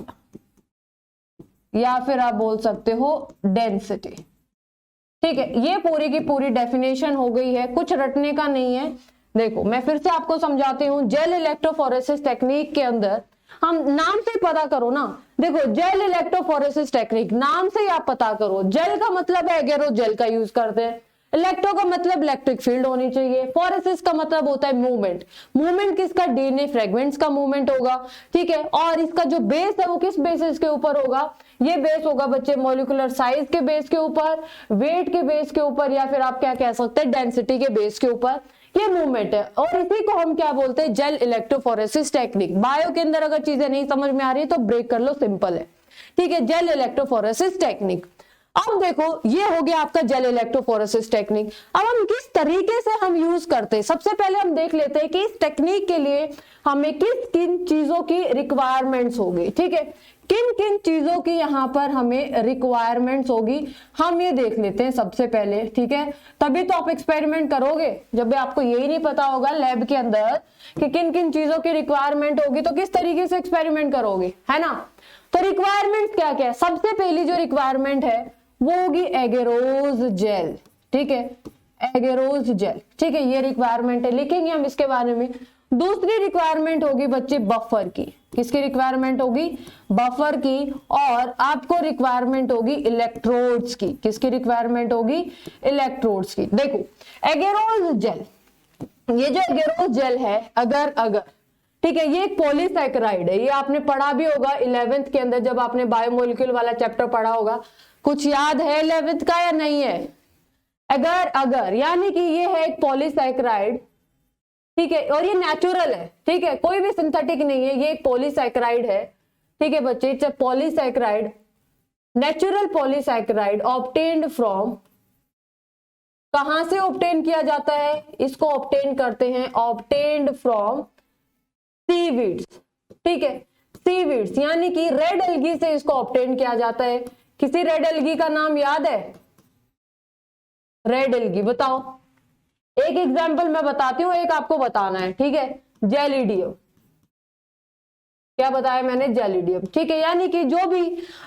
A: या फिर आप बोल सकते हो डेंसिटी। ठीक है, ये पूरी की पूरी डेफिनेशन हो गई है, कुछ रटने का नहीं है। देखो मैं फिर से आपको समझाती हूँ, जेल इलेक्ट्रोफोरेसिस टेक्निक के अंदर हम नाम से पता करो ना, देखो जेल इलेक्ट्रोफोरेसिस टेक्निक नाम से ही आप पता करो, जेल का मतलब है एगेरोजेल का यूज करते हैं, इलेक्ट्रो का मतलब इलेक्ट्रिक फील्ड होनी चाहिए, फोरेसिस का मतलब होता है मूवमेंट, मूवमेंट किसका, डीएनए फ्रेगमेंट्स का मूवमेंट होगा, ठीक है, और इसका जो बेस है वो किस बेसिस के ऊपर होगा, ये बेस होगा बच्चे मॉलिक्यूलर साइज के बेस के ऊपर, वेट के बेस के ऊपर, या फिर आप क्या कह सकते हैं डेंसिटी के बेस के ऊपर, ये मूवमेंट है, और इसी को हम क्या बोलते हैं, जेल इलेक्ट्रोफोरेसिस टेक्निक। बायो के अंदर अगर चीजें नहीं समझ में आ रही है तो ब्रेक कर लो, सिंपल है, ठीक है, जेल इलेक्ट्रोफोरेसिस टेक्निक। अब देखो ये हो गया आपका जेल इलेक्ट्रोफोरेसिस टेक्निक। अब हम किस तरीके से हम यूज करते हैं, सबसे पहले हम देख लेते हैं कि इस टेक्निक के लिए हमें किस किन चीजों की रिक्वायरमेंट्स होगी, ठीक है, किन किन चीजों की यहाँ पर हमें रिक्वायरमेंट्स होगी, हम ये देख लेते हैं सबसे पहले, ठीक है, तभी तो आप एक्सपेरिमेंट करोगे, जब भी आपको यही नहीं पता होगा लैब के अंदर कि किन किन चीजों की रिक्वायरमेंट होगी तो किस तरीके से एक्सपेरिमेंट करोगे, है ना। तो रिक्वायरमेंट क्या क्या है, सबसे पहली जो रिक्वायरमेंट है वो होगी एगेरोज जेल, ठीक है, एगेरोज जेल, ठीक है, ये रिक्वायरमेंट है, लिखेंगे हम इसके बारे में। दूसरी रिक्वायरमेंट होगी बच्चे बफर की, किसकी रिक्वायरमेंट होगी, बफर की, और आपको रिक्वायरमेंट होगी इलेक्ट्रोड्स की, किसकी रिक्वायरमेंट होगी, इलेक्ट्रोड्स की। देखो एगेरोज जेल, ये जो एगेरोज जेल है अगर ठीक है, ये एक पॉलीसैकेराइड है, ये आपने पढ़ा भी होगा 11th के अंदर जब आपने बायोमोलिक्यूल वाला चैप्टर पढ़ा होगा, कुछ याद है 11th का या नहीं है, अगर यानी कि ये है एक पॉलीसैकेराइड, ठीक है, और ये नेचुरल है, ठीक है, कोई भी सिंथेटिक नहीं है, ये एक पॉलीसैकेराइड है, ठीक है बच्चे, it's a polysaccharide, natural polysaccharide obtained from, कहां से ऑब्टेन किया जाता है, इसको ऑब्टेन करते हैं ऑब्टेन्ड फ्रॉम सीवीड्स, ठीक है, सीवीड्स यानी कि रेड एल्गी से इसको ऑब्टेन किया जाता है। किसी रेड एल्गी का नाम याद है, रेड एल्गी बताओ, एक एग्जांपल मैं बताती हूँ, एक आपको बताना है, ठीक है, जेलिडियम, क्या बताया मैंने, जेलिडियम, ठीक है, यानी कि जो भी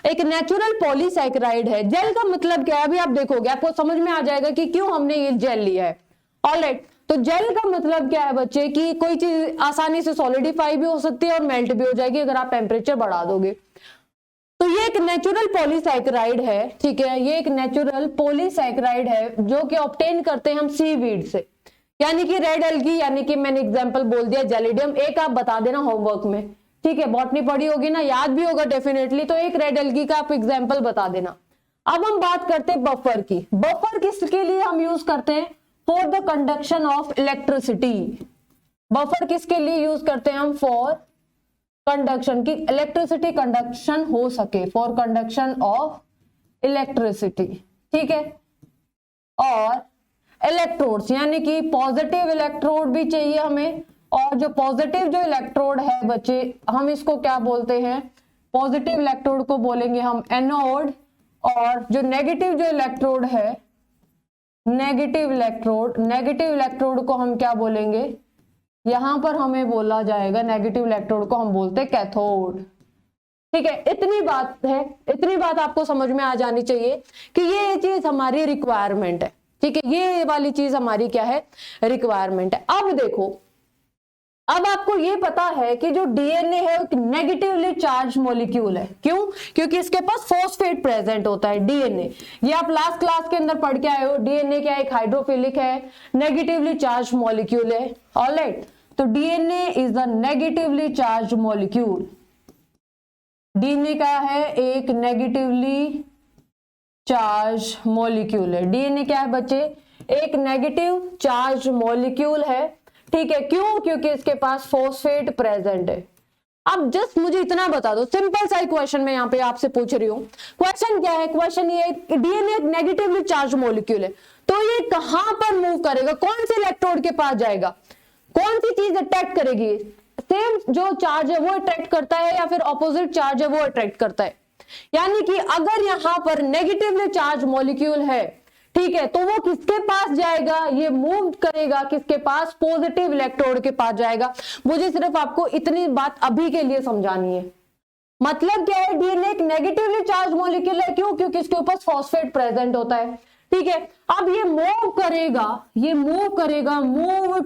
A: एक नेचुरल पॉलीसैकेराइड है, जेल का मतलब क्या है अभी आप देखोगे, आपको समझ में आ जाएगा कि क्यों हमने ये जेल लिया है। ऑलराइट, तो जेल का मतलब क्या है बच्चे कि कोई चीज आसानी से सॉलिडिफाई भी हो सकती है और मेल्ट भी हो जाएगी अगर आप टेम्परेचर बढ़ा दोगे। तो ये एक नेचुरल पॉलीसैकेराइड है, ठीक है, ये एक नेचुरल पॉलीसैकेराइड है जो कि ऑब्टेन करते हैं हम सीवीड से, यानी कि रेड एल्गी, यानी कि मैंने एग्जांपल बोल दिया जेलिडियम, एक आप बता देना होमवर्क में, ठीक है, बॉटनी पढ़ी होगी ना, याद भी होगा डेफिनेटली, तो एक रेड एल्गी का आप एग्जांपल बता देना। अब हम बात करते हैं बफर की, बफर किसके लिए हम यूज करते हैं, for the conduction of electricity, buffer किसके लिए यूज करते हैं हम, फॉर कंडक्शन की इलेक्ट्रिसिटी कंडक्शन हो सके, फॉर कंडक्शन ऑफ इलेक्ट्रिसिटी, ठीक है, और इलेक्ट्रोड्स यानी कि पॉजिटिव इलेक्ट्रोड भी चाहिए हमें, और जो पॉजिटिव जो इलेक्ट्रोड है बच्चे हम इसको क्या बोलते हैं, पॉजिटिव इलेक्ट्रोड को बोलेंगे हम एनोड, और जो नेगेटिव जो इलेक्ट्रोड है, नेगेटिव इलेक्ट्रोड को हम क्या बोलेंगे, यहां पर हमें बोला जाएगा, नेगेटिव इलेक्ट्रोड को हम बोलते हैं कैथोड, ठीक है। इतनी बात है, इतनी बात आपको समझ में आ जानी चाहिए कि ये चीज हमारी रिक्वायरमेंट है, ठीक है, ये वाली चीज हमारी क्या है, रिक्वायरमेंट है। अब देखो, अब आपको ये पता है कि जो डीएनए है एक नेगेटिवली चार्ज मॉलिक्यूल है, क्यों, क्योंकि इसके पास फॉस्फेट प्रेजेंट होता है, डीएनए, ये आप लास्ट क्लास के अंदर पढ़ के आए हो, डीएनए क्या है, एक हाइड्रोफिलिक है, नेगेटिवली चार्ज मॉलिक्यूल है, ऑलराइट, तो DNA is the negatively charge molecule, DNA क्या है, एक नेगेटिवली चार्ज मॉलिक्यूल है, डीएनए क्या है बच्चे, एक नेगेटिव चार्ज मॉलिक्यूल है, ठीक है, क्यों, क्योंकि इसके पास फॉस्फेट प्रेजेंट है। अब जस्ट मुझे इतना बता दो, सिंपल सा क्वेश्चन मैं यहाँ पे आपसे पूछ रही हूँ, क्वेश्चन क्या है, क्वेश्चन ये डीएनए एक नेगेटिवली चार्ज मॉलिक्यूल है, तो ये कहां पर मूव करेगा, कौन से इलेक्ट्रोड के पास जाएगा, कौन सी चीज अट्रैक्ट करेगी, सेम जो चार्ज है वो अट्रैक्ट करता है या फिर ऑपोजिट चार्ज है वो अट्रैक्ट करता है। यानी कि अगर यहां पर नेगेटिवली चार्ज मॉलिक्यूल है, ठीक है, तो वो किसके पास जाएगा, ये मूव करेगा किसके पास, पॉजिटिव इलेक्ट्रोड के पास जाएगा। मुझे सिर्फ आपको इतनी बात अभी के लिए समझानी है। मतलब क्या है, डीएनए एक नेगेटिवली चार्ज मॉलिक्यूल है, क्यों, क्योंकि इसके ऊपर फॉस्फेट प्रेजेंट होता है, ठीक है। अब ये मूव करेगा मूव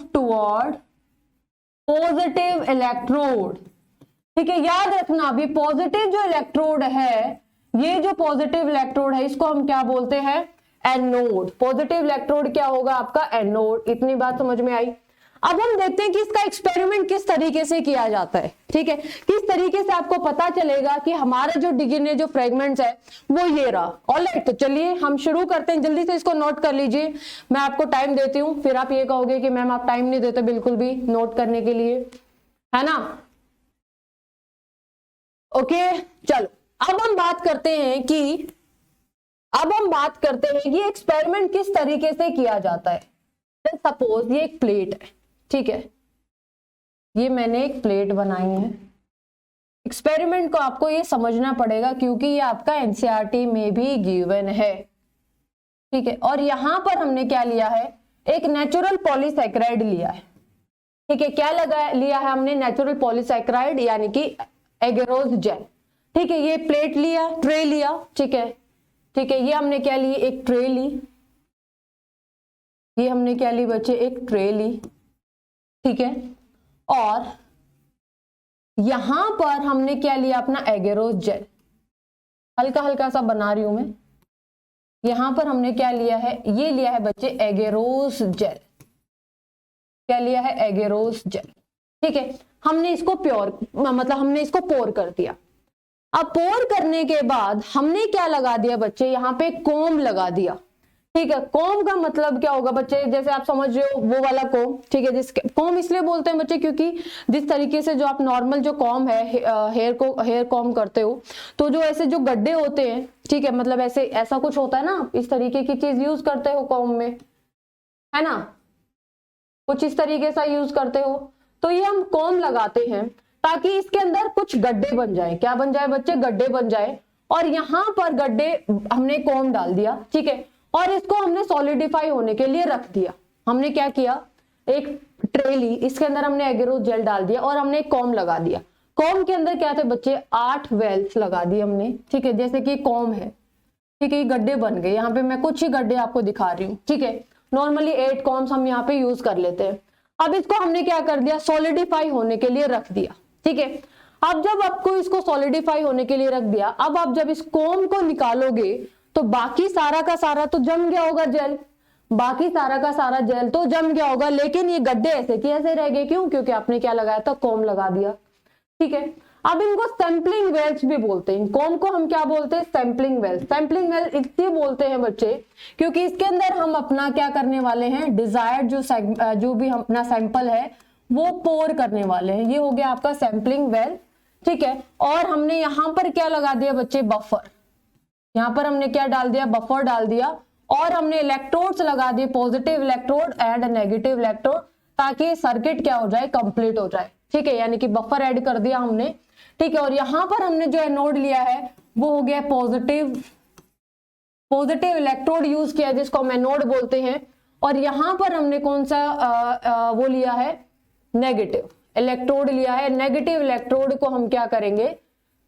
A: टुवर्ड पॉजिटिव इलेक्ट्रोड, ठीक है। याद रखना अभी पॉजिटिव जो इलेक्ट्रोड है, ये जो पॉजिटिव इलेक्ट्रोड है इसको हम क्या बोलते हैं, एनोड। पॉजिटिव इलेक्ट्रोड क्या होगा आपका, एनोड। इतनी बात समझ में आई। अब हम देखते हैं कि इसका एक्सपेरिमेंट किस तरीके से किया जाता है, ठीक है। किस तरीके से आपको पता चलेगा कि हमारा जो डीएनए जो फ्रेगमेंट्स है वो ये रहा। ऑलराइट, तो चलिए हम शुरू करते हैं। जल्दी से इसको नोट कर लीजिए, मैं आपको टाइम देती हूँ, फिर आप ये कहोगे कि मैम आप टाइम नहीं देते बिल्कुल भी नोट करने के लिए, है ना। ओके, चलो अब हम बात करते हैं कि एक्सपेरिमेंट किस तरीके से किया जाता है। सपोज ये एक प्लेट है, ठीक है, ये मैंने एक प्लेट बनाई है। एक्सपेरिमेंट को आपको ये समझना पड़ेगा क्योंकि ये आपका एनसीईआरटी में भी गिवन है, ठीक है। और यहां पर हमने क्या लिया है, एक नेचुरल पॉलीसैकेराइड लिया है, ठीक है। क्या लिया है हमने, नेचुरल पॉलीसैकेराइड यानी कि एगेरोस जेल, ठीक है। ये प्लेट लिया, ट्रे लिया, ठीक है, ठीक है। ये हमने क्या ली, एक ट्रे ली, ये हमने क्या ली बच्चे, एक ट्रे ली, ठीक है। और यहां पर हमने क्या लिया, अपना एगेरोस जेल, हल्का हल्का सा बना रही हूं मैं। यहां पर हमने क्या लिया है, ये लिया है बच्चे एगेरोस जेल, क्या लिया है, एगेरोस जेल, ठीक है। हमने इसको हमने इसको पोर कर दिया। अब पोर करने के बाद हमने क्या लगा दिया बच्चे, यहाँ पे कोम लगा दिया, ठीक है। कोम का मतलब क्या होगा बच्चे, जैसे आप समझ रहे हो वो वाला कोम, ठीक है। जिसके कोम इसलिए बोलते हैं बच्चे क्योंकि जिस तरीके से जो आप नॉर्मल जो कॉम है हेयर कॉम करते हो, तो जो ऐसे जो गड्ढे होते हैं, ठीक है, मतलब ऐसा कुछ होता है ना, इस तरीके की चीज यूज करते हो कॉम में, है ना, कुछ इस तरीके से यूज करते हो। तो ये हम कॉम लगाते हैं ताकि इसके अंदर कुछ गड्ढे बन जाए। क्या बन जाए बच्चे, गड्ढे बन जाए। और यहां पर गड्ढे हमने कॉम डाल दिया, ठीक है। और इसको हमने सॉलिडिफाई होने के लिए रख दिया। हमने क्या किया, एक ट्रे ली, इसके अंदर हमने एगेरोस जेल डाल दिया और हमने एक कॉम लगा दिया। कॉम के अंदर क्या थे बच्चे, 8 वेल्स लगा दिए हमने, ठीक है। जैसे कि कॉम है, ठीक है, ये गड्ढे बन गए। यहाँ पे मैं कुछ ही गड्ढे आपको दिखा रही हूँ, ठीक है। नॉर्मली 8 कॉम्स हम यहाँ पे यूज कर लेते हैं। अब इसको हमने क्या कर दिया, सॉलिडिफाई होने के लिए रख दिया, ठीक है। अब जब आपको इसको सॉलिडिफाई होने के लिए रख दिया, अब आप जब इस कोम को निकालोगे तो बाकी सारा का सारा तो जम गया होगा जेल, बाकी सारा का सारा जेल तो जम गया होगा, लेकिन ये गड्ढे ऐसे कि ऐसे रह गए। क्यों, क्योंकि आपने क्या लगाया था, कोम लगा दिया, ठीक है। अब इनको सैंपलिंग वेल्स भी बोलते हैं। कोम को हम क्या बोलते हैं, सैंपलिंग वेल्स। सैंपलिंग वेल इसलिए बोलते हैं बच्चे क्योंकि इसके अंदर हम अपना क्या करने वाले हैं, डिजायर्ड जो भी हम अपना सैंपल है वो पोर करने वाले हैं। ये हो गया आपका सैंपलिंग वेल, ठीक है। और हमने यहां पर क्या लगा दिया बच्चे, बफर। यहां पर हमने क्या डाल दिया, बफर डाल दिया। और हमने इलेक्ट्रोड्स लगा दिए, positive electrode and negative electrode, ताकि सर्किट क्या हो जाए, कंप्लीट हो जाए, ठीक है। यानी कि बफर ऐड कर दिया हमने, ठीक है। और यहां पर हमने जो एनोड लिया है वो हो गया पॉजिटिव इलेक्ट्रोड यूज किया जिसको हम एनोड बोलते हैं। और यहां पर हमने कौन सा वो लिया है, नेगेटिव इलेक्ट्रोड लिया है। नेगेटिव इलेक्ट्रोड को हम क्या करेंगे,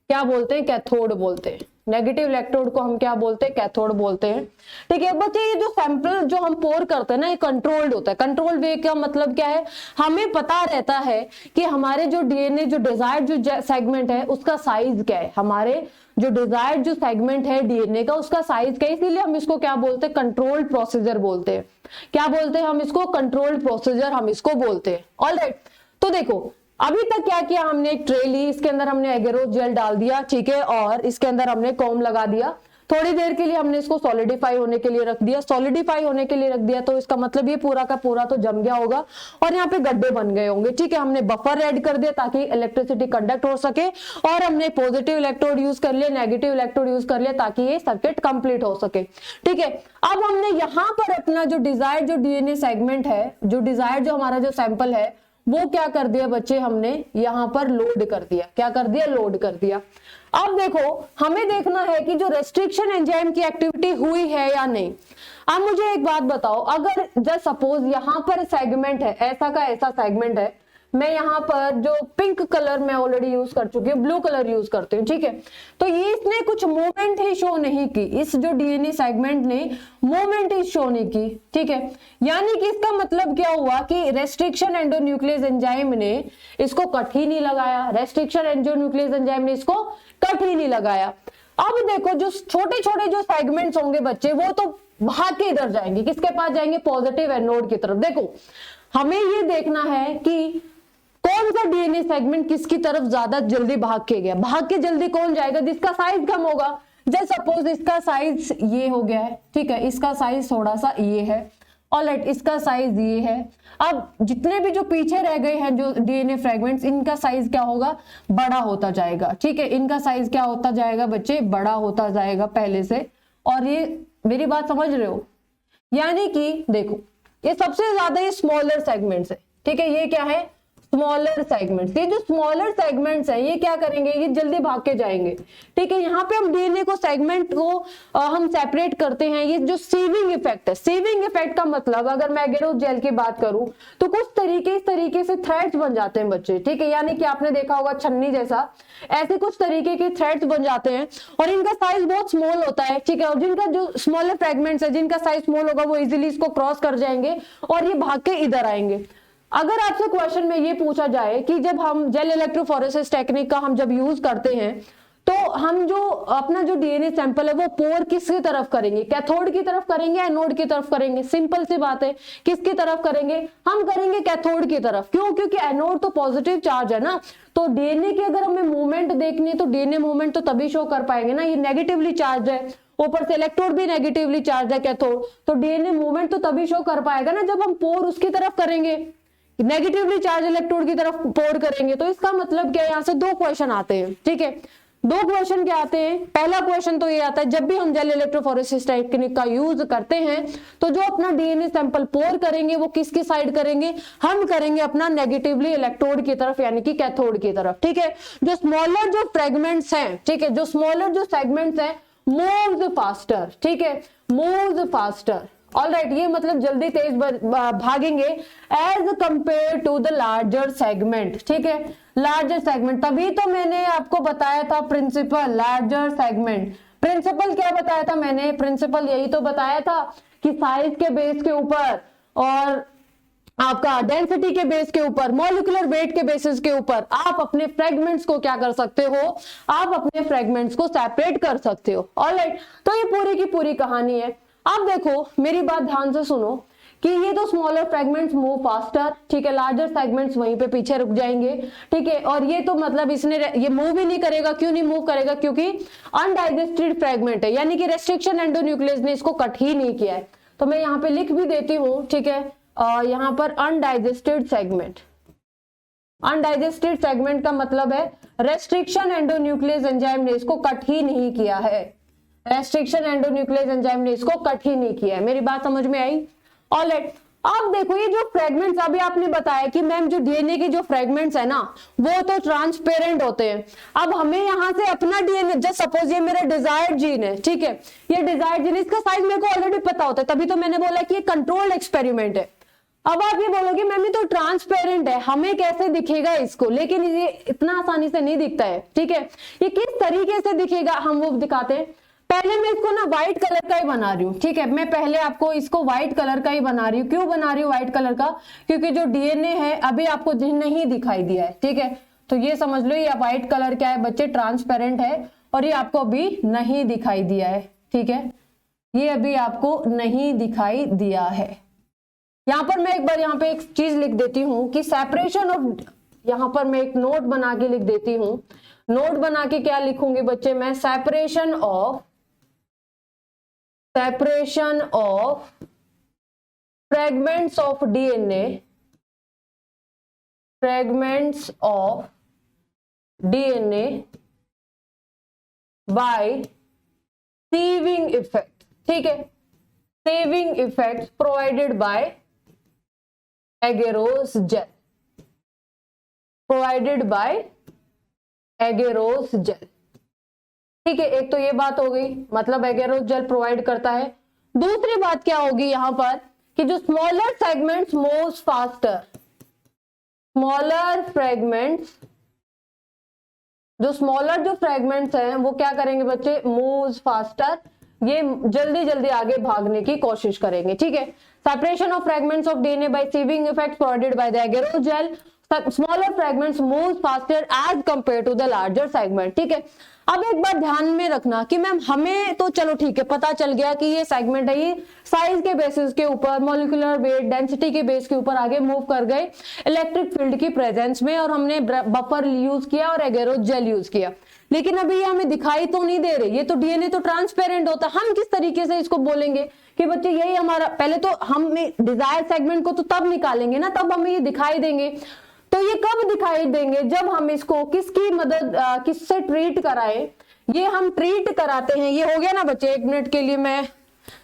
A: क्या बोलते हैं, कैथोड बोलते हैं। नेगेटिव इलेक्ट्रोड को हम क्या बोलते हैं, कैथोड बोलते हैं, ठीक है। बच्चे ये जो सैंपल जो हम पोर करते हैं ना, ये कंट्रोल्ड होता है। कंट्रोल वे का मतलब क्या है, हमें पता रहता है कि हमारे जो डीएनए जो डिजायर्ड जो सेगमेंट है उसका साइज क्या है, हमारे जो डिजायर्ड जो सेगमेंट है डीएनए का उसका साइज क्या है। इसीलिए हम इसको क्या बोलते हैं, कंट्रोल्ड प्रोसीजर बोलते हैं। क्या बोलते हैं हम इसको, कंट्रोल्ड प्रोसीजर हम इसको बोलते हैं। ऑलराइट, तो देखो अभी तक क्या किया हमने, एक ट्रे ली, इसके अंदर हमने एगेरोस जेल डाल दिया, ठीक है। और इसके अंदर हमने कॉम लगा दिया। थोड़ी देर के लिए हमने इसको सॉलिडिफाई होने के लिए रख दिया, सॉलिडिफाई होने के लिए रख दिया तो इसका मतलब ये पूरा का पूरा तो जम गया होगा और यहाँ पे गड्ढे बन गए होंगे। ठीक है, हमने बफर ऐड कर दिया ताकि इलेक्ट्रिसिटी कंडक्ट हो सके और हमने पॉजिटिव इलेक्ट्रोड यूज कर लिया, नेगेटिव इलेक्ट्रोड यूज कर लिया ताकि ये सर्किट कंप्लीट हो सके। ठीक है, अब हमने यहाँ पर अपना जो डिजायर्ड जो डीएनए सेगमेंट है, जो डिजायर्ड जो हमारा जो सैंपल है वो क्या कर दिया बच्चे, हमने यहाँ पर लोड कर दिया। क्या कर दिया? लोड कर दिया। अब देखो हमें देखना है कि जो रेस्ट्रिक्शन एंजाइम की एक्टिविटी हुई है या नहीं। अब मुझे एक बात बताओ, अगर जस्ट सपोज यहाँ पर सेगमेंट है, ऐसा का ऐसा सेगमेंट है, मैं यहाँ पर जो पिंक कलर मैं ऑलरेडी यूज कर चुकी हूँ, ब्लू कलर यूज करती हूँ। ठीक है, तो ये इसने कुछ मूवमेंट ही शो नहीं की, इस जो डीएनए सेगमेंट ने मूवमेंट ही शो नहीं की। ठीक है, यानी कि इसका मतलब क्या हुआ कि रेस्ट्रिक्शन एंडोन्यूक्लियस एंजाइम ने इसको कट ही नहीं लगाया, रेस्ट्रिक्शन एंडोन्यूक्लियस एंजाइम ने इसको कट ही नहीं लगाया। अब देखो जो छोटे छोटे जो सेगमेंट्स होंगे बच्चे, वो तो भाग के इधर जाएंगे, किसके पास जाएंगे? पॉजिटिव एनोड की तरफ। देखो हमें ये देखना है कि कौन सा डीएनए सेगमेंट किसकी तरफ ज्यादा जल्दी भाग के गया। भाग के जल्दी कौन जाएगा? जिसका साइज कम होगा। जैसे सपोज इसका साइज ये हो गया है, ठीक है, इसका साइज थोड़ा सा ये है, ऑलराइट, इसका साइज ये है। अब जितने भी जो पीछे रह गए हैं जो डीएनए फ्रेगमेंट्स, इनका साइज क्या होगा? बड़ा होता जाएगा। ठीक है, इनका साइज क्या होता जाएगा बच्चे? बड़ा होता जाएगा पहले से। और ये मेरी बात समझ रहे हो? यानी कि देखो ये सबसे ज्यादा ये स्मॉलर सेगमेंट्स है। ठीक है, ये क्या है? Smaller segments. ये जो स्मॉलर सेगमेंट्स हैं ये क्या करेंगे? ये जल्दी भाग के जाएंगे। ठीक है, यहाँ पे हम डीएनए को सेगमेंट को हम सेपरेट करते हैं। ये जो सीविंग इफेक्ट है, सीविंग इफेक्ट का मतलब अगर मैं एगेरोस जेल की बात करूं तो कुछ इस तरीके से थ्रेड्स बन जाते हैं बच्चे। ठीक है, यानी कि आपने देखा होगा छन्नी जैसा, ऐसे कुछ तरीके के थ्रेड्स बन जाते हैं और इनका साइज बहुत स्मॉल होता है। ठीक है, और जिनका जो स्मॉलर फ्रेगमेंट्स है, जिनका साइज स्मॉल होगा, वो इजिली इसको क्रॉस कर जाएंगे और ये भाग के इधर आएंगे। अगर आपसे क्वेश्चन में ये पूछा जाए कि जब हम जेल इलेक्ट्रोफोरेसिस टेक्निक का हम जब यूज करते हैं तो हम जो अपना जो डीएनए सैंपल है वो पोर किसकी तरफ करेंगे? कैथोड की तरफ करेंगे, एनोड की तरफ करेंगे? सिंपल सी बात है, किसकी तरफ करेंगे? हम करेंगे कैथोड की तरफ। क्यों? क्योंकि एनोड तो पॉजिटिव चार्ज है ना, तो डीएनए की अगर हमें मूवमेंट देखनी है तो डीएनए मूवमेंट तो तभी शो कर पाएंगे ना, ये नेगेटिवली चार्ज है, ऊपर से इलेक्ट्रोड भी नेगेटिवली चार्ज है कैथोड, तो डीएनए मूवमेंट तो तभी शो कर पाएगा ना जब हम पोर उसकी तरफ करेंगे, नेगेटिवली चार्ज इलेक्ट्रोड की तरफ पोर करेंगे। तो इसका मतलब क्या है? यहाँ से दो क्वेश्चन आते हैं। ठीक है, दो क्वेश्चन क्या आते हैं? पहला क्वेश्चन तो ये आता है, जब भी हम जेल इलेक्ट्रोफोरेसिस टेक्निक का यूज करते हैं तो जो अपना डीएनए सैंपल पोर करेंगे वो किसकी साइड करेंगे? हम करेंगे अपना नेगेटिवली इलेक्ट्रोड की तरफ, यानी कि कैथोड की तरफ। ठीक है, जो स्मॉलर जो फ्रेगमेंट्स हैं, ठीक है, जो स्मॉलर जो सेगमेंट्स हैं, मूव्स फास्टर। ठीक है, मूव्स फास्टर, ऑलराइट, ये मतलब जल्दी तेज भागेंगे as compare to the larger segment. ठीक है, लार्जर सेगमेंट, तभी तो मैंने आपको बताया था प्रिंसिपल लार्जर सेगमेंट। प्रिंसिपल क्या बताया था मैंने? प्रिंसिपल यही तो बताया था कि साइज के बेस के ऊपर और आपका डेंसिटी के बेस के ऊपर, मॉलिक्यूलर वेट के बेसिस के ऊपर आप अपने फ्रेगमेंट्स को क्या कर सकते हो? आप अपने फ्रेगमेंट्स को सेपरेट कर सकते हो। ऑलराइट, तो ये पूरी की पूरी कहानी है। अब देखो मेरी बात ध्यान से सुनो कि ये तो स्मॉलर फ्रेगमेंट्स मूव फास्टर, ठीक है, लार्जर सेगमेंट्स वहीं पे पीछे रुक जाएंगे। ठीक है, और ये तो मतलब इसने ये मूव ही नहीं करेगा। क्यों नहीं मूव करेगा? क्योंकि अनडाइजेस्टेड फ्रेगमेंट है, यानी कि रेस्ट्रिक्शन एंडोन्यूक्लियस ने इसको कट ही नहीं किया है। तो मैं यहाँ पे लिख भी देती हूँ, ठीक है, यहाँ पर अनडाइजेस्टेड सेगमेंट। अनडाइजेस्टेड सेगमेंट का मतलब है रेस्ट्रिक्शन एंडोन्यूक्लियस एंजाइम ने इसको कट ही नहीं किया है, रेस्ट्रिक्शन एंडोन्यूक्लियस एंजाइम ने इसको कट ही नहीं किया है। मेरी बात समझ में आई? ऑलराइट, अब देखो ये जो फ्रेगमेंट्स अभी आपने बताया कि मैम जो डीएनए के जो फ्रेगमेंट्स है ना वो तो ट्रांसपेरेंट होते हैं। अब हमें यहाँ से अपना डीएनए, जस्ट सपोज ये मेरा डिजायर्ड जीन है, ठीक है, ये डिजायर्ड जीन, इसका साइज मेरे को ऑलरेडी पता होता है, तभी तो मैंने बोला कि ये कंट्रोल्ड एक्सपेरिमेंट है। अब आप ये बोलोगे मैम ये तो ट्रांसपेरेंट है, हमें कैसे दिखेगा इसको? लेकिन ये इतना आसानी से नहीं दिखता है। ठीक है, ये किस तरीके से दिखेगा हम वो दिखाते हैं। पहले मैं इसको ना व्हाइट कलर का ही बना रही हूँ। ठीक है, मैं पहले आपको इसको व्हाइट कलर का ही बना रही हूँ। क्यों बना रही हूँ व्हाइट कलर का? क्योंकि जो डीएनए है अभी आपको नहीं दिखाई दिया है। ठीक है, तो ये समझ लो ये व्हाइट कलर क्या है बच्चे? ट्रांसपेरेंट है, और ये आपको अभी नहीं दिखाई दिया है। ठीक है, ये अभी आपको नहीं दिखाई दिया है। यहाँ पर मैं एक बार यहाँ पे एक चीज लिख देती हूँ कि सेपरेशन ऑफ, यहाँ पर मैं एक नोट बना के लिख देती हूँ। नोट बना के क्या लिखूंगी बच्चे मैं? Separation of separation of fragments of DNA, fragments of DNA by sieving effect, ठीक है, sieving effect provided by agarose gel, provided by agarose gel, ठीक है। एक तो ये बात हो गई, मतलब एगेरोस जेल प्रोवाइड करता है। दूसरी बात क्या होगी यहां पर कि जो smaller segments moves faster, smaller fragments, जो स्मॉलर जो फ्रेगमेंट्स हैं वो क्या करेंगे बच्चे, मूव्स फास्टर, ये जल्दी जल्दी आगे भागने की कोशिश करेंगे, ठीक है। Separation of fragments of DNA by sieving effect provided by the agarose gel, smaller fragments moves faster as compare to the larger segment, ठीक है। अब एक बात ध्यान में रखना कि मैम हमें तो चलो ठीक है पता चल गया कि ये सेगमेंट है, ये साइज के बेसिस के ऊपर, मॉलिक्यूलर वेट डेंसिटी के बेस के ऊपर आगे मूव कर गए इलेक्ट्रिक फील्ड की प्रेजेंस में, और हमने बफर यूज किया और एगेरोस जेल यूज किया। लेकिन अभी ये हमें दिखाई तो नहीं दे रही, ये तो डीएनए तो ट्रांसपेरेंट होता है, हम किस तरीके से इसको बोलेंगे कि बच्चे यही हमारा, पहले तो हम डिजायर सेगमेंट को तो तब निकालेंगे ना, तब हमें ये दिखाई देंगे। तो ये कब दिखाई देंगे, जब हम इसको किसकी मदद, किससे ट्रीट कराएं। ये हम ट्रीट कराते हैं, ये हो गया ना बच्चे। 1 मिनट के लिए मैं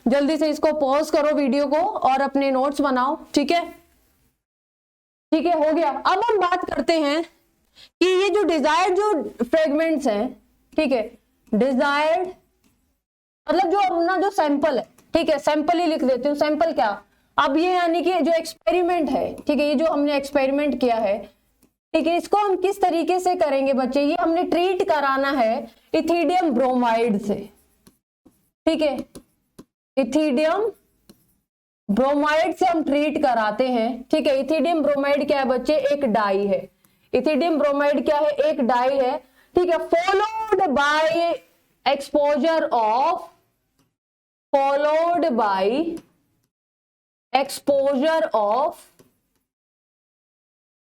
A: जल्दी से इसको पॉज करो वीडियो को और अपने नोट्स बनाओ, ठीक है, ठीक है, हो गया। अब हम बात करते हैं कि ये जो डिजायर्ड जो फ्रेगमेंट्स हैं, ठीक है, डिजायर्ड मतलब जो अपना जो सैंपल है, ठीक है, सैंपल ही लिख देती हूँ। सैंपल क्या, अब ये यानी कि जो एक्सपेरिमेंट है, ठीक है, ये जो हमने एक्सपेरिमेंट किया है, ठीक है, इसको हम किस तरीके से करेंगे बच्चे, ये हमने ट्रीट कराना है इथिडियम ब्रोमाइड से, ठीक है, इथिडियम ब्रोमाइड से हम ट्रीट कराते हैं, ठीक है। इथिडियम ब्रोमाइड क्या है बच्चे, एक डाई है। इथिडियम ब्रोमाइड क्या है, एक डाई है, ठीक है। Followed by exposure of, followed by exposure of,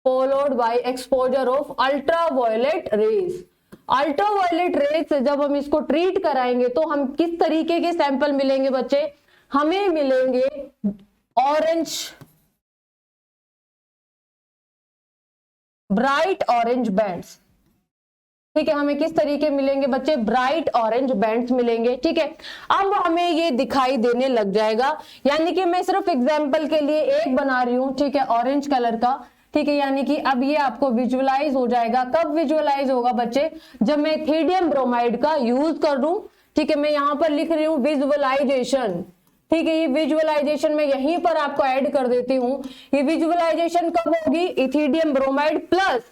A: followed by exposure of ultraviolet rays. Ultraviolet rays से जब हम इसको ट्रीट कराएंगे तो हम किस तरीके के सैंपल मिलेंगे बच्चे, हमें मिलेंगे ऑरेंज, ब्राइट ऑरेंज बैंड्स, ठीक है। हमें किस तरीके मिलेंगे बच्चे, ब्राइट ऑरेंज बैंड्स मिलेंगे, ठीक है। अब हमें ये दिखाई देने लग जाएगा, यानी कि मैं सिर्फ एग्जांपल के लिए एक बना रही हूं, ठीक है, ऑरेंज कलर का, ठीक है। यानी कि अब ये आपको विजुअलाइज हो जाएगा। कब विजुअलाइज होगा बच्चे, जब मैं इथिडियम ब्रोमाइड का यूज कर दूं, ठीक है। मैं यहां पर लिख रही हूं विजुअलाइजेशन, ठीक है। ये विजुअलाइजेशन मैं यहीं पर आपको ऐड कर देती हूं। ये विजुअलाइजेशन कब होगी, इथिडियम ब्रोमाइड प्लस,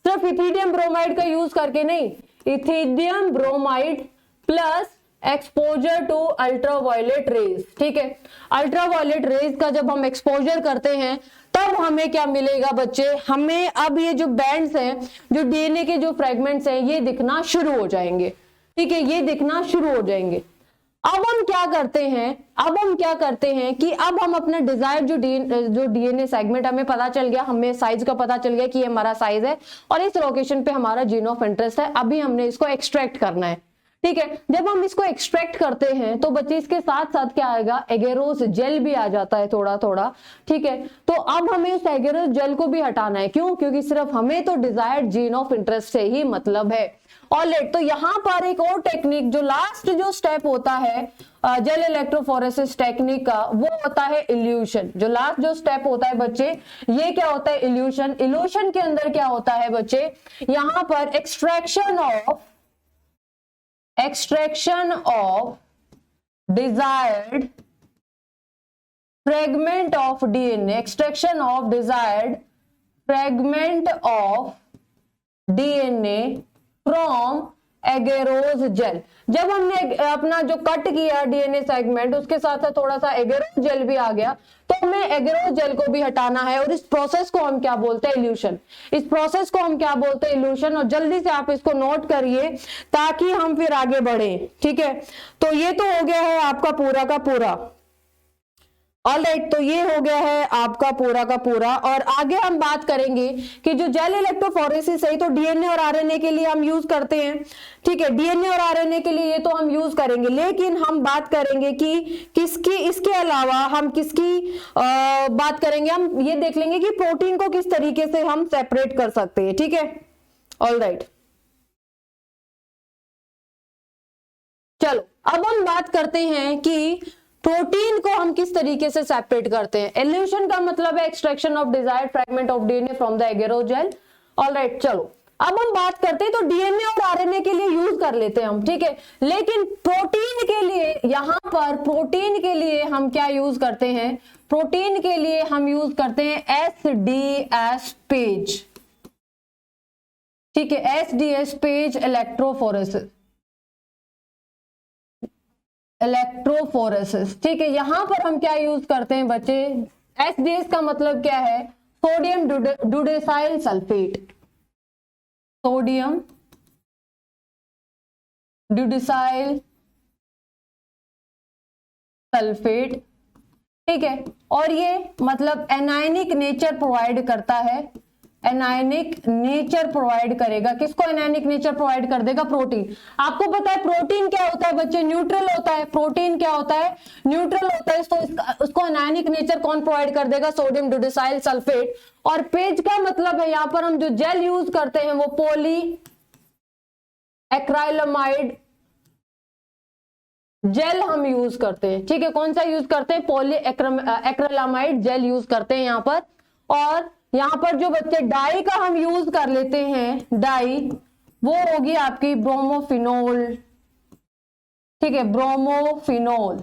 A: सिर्फ इथिडियम ब्रोमाइड का यूज करके नहीं, ethidium bromide plus exposure to ultraviolet rays, ठीक है। अल्ट्रावायलेट रेज का जब हम एक्सपोजर करते हैं तब हमें क्या मिलेगा बच्चे, हमें अब ये जो बैंड्स हैं, जो डीएनए के जो फ्रेगमेंट्स हैं, ये दिखना शुरू हो जाएंगे, ठीक है, ये दिखना शुरू हो जाएंगे। अब हम क्या करते हैं, अब हम क्या करते हैं कि अब हम अपना डिजायर जो डीएनए सेगमेंट, हमें पता चल गया, हमें साइज का पता चल गया कि ये हमारा साइज है और इस लोकेशन पे हमारा जीन ऑफ इंटरेस्ट है। अभी हमने इसको एक्सट्रैक्ट करना है, ठीक है। जब हम इसको एक्सट्रैक्ट करते हैं तो बच्चे इसके साथ साथ क्या आएगा, एगेरोस जेल भी आ जाता है थोड़ा थोड़ा, ठीक है। तो अब हमें उस एगेरोस जेल को भी हटाना है, क्यों, क्योंकि सिर्फ हमें तो डिजायर्ड जीन ऑफ इंटरेस्ट से ही मतलब है। ऑलराइट, तो यहां पर एक और टेक्निक, जो लास्ट जो स्टेप होता है जेल इलेक्ट्रोफोरेसिस टेक्निक का, वो होता है इल्यूशन। जो लास्ट जो स्टेप होता है बच्चे, ये क्या होता है, इल्यूशन। इल्यूशन के अंदर क्या होता है बच्चे, यहां पर extraction of desired fragment of DNA, extraction of desired fragment of DNA from agarose gel. जब हमने अपना जो कट किया डीएनए सेगमेंट, उसके साथ साथ थोड़ा सा एगेरोस जेल भी आ गया, तो हमें एगेरोस जेल को भी हटाना है, और इस प्रोसेस को हम क्या बोलते हैं, इल्यूशन। इस प्रोसेस को हम क्या बोलते हैं, इल्यूशन। और जल्दी से आप इसको नोट करिए ताकि हम फिर आगे बढ़े, ठीक है। तो ये तो हो गया है आपका पूरा का पूरा ऑलराइट, तो ये हो गया है आपका पूरा का पूरा। और आगे हम बात करेंगे कि जो जेल इलेक्ट्रोफोरेसिस है तो डीएनए और आरएनए के लिए हम यूज करते हैं, ठीक है, डीएनए और आरएनए के लिए ये तो हम यूज करेंगे, लेकिन हम बात करेंगे कि किसकी, इसके अलावा हम किसकी बात करेंगे, हम ये देख लेंगे कि प्रोटीन को किस तरीके से हम सेपरेट कर सकते हैं, ठीक है। ऑलराइट, चलो अब हम बात करते हैं कि प्रोटीन को हम किस तरीके से सेपरेट करते हैं। एल्यूशन का मतलब है extraction of desired fragment of DNA from the agarose jail. Alright, चलो अब हम बात करते हैं, तो डीएनए और आरएनए के लिए यूज कर लेते हैं हम, ठीक है, लेकिन प्रोटीन के लिए, यहां पर प्रोटीन के लिए हम क्या यूज करते हैं, प्रोटीन के लिए हम यूज करते हैं एसडीएस पेज, ठीक है, एसडीएस पेज इलेक्ट्रोफोरेसिस, इलेक्ट्रोफोरेसिस, ठीक है। यहां पर हम क्या यूज करते हैं बच्चे, एसडीएस का मतलब क्या है, सोडियम डुडेसाइल सल्फेट, सोडियम डुडेसाइल सल्फेट, ठीक है। और ये मतलब एनायनिक नेचर प्रोवाइड करता है, एनायनिक नेचर प्रोवाइड करेगा, किसको एनायनिक नेचर प्रोवाइड कर देगा, प्रोटीन। आपको पता है प्रोटीन क्या होता है बच्चे, न्यूट्रल होता है, प्रोटीन क्या होता है, न्यूट्रल होता है, तो उसको एनायनिक नेचर कौन प्रोवाइड कर देगा, सोडियम डुडेसाइल सल्फेट। और पेज का मतलब है यहां पर हम जो जेल यूज करते हैं वो पॉली एक्राइलामाइड जेल हम यूज करते हैं, ठीक है, कौन सा यूज करते हैं, पॉली एक्राइलामाइड जेल यूज करते हैं यहां पर। और यहां पर जो बच्चे डाई का हम यूज कर लेते हैं, डाई वो होगी आपकी ब्रोमोफिनोल, ठीक है, ब्रोमोफिनोल,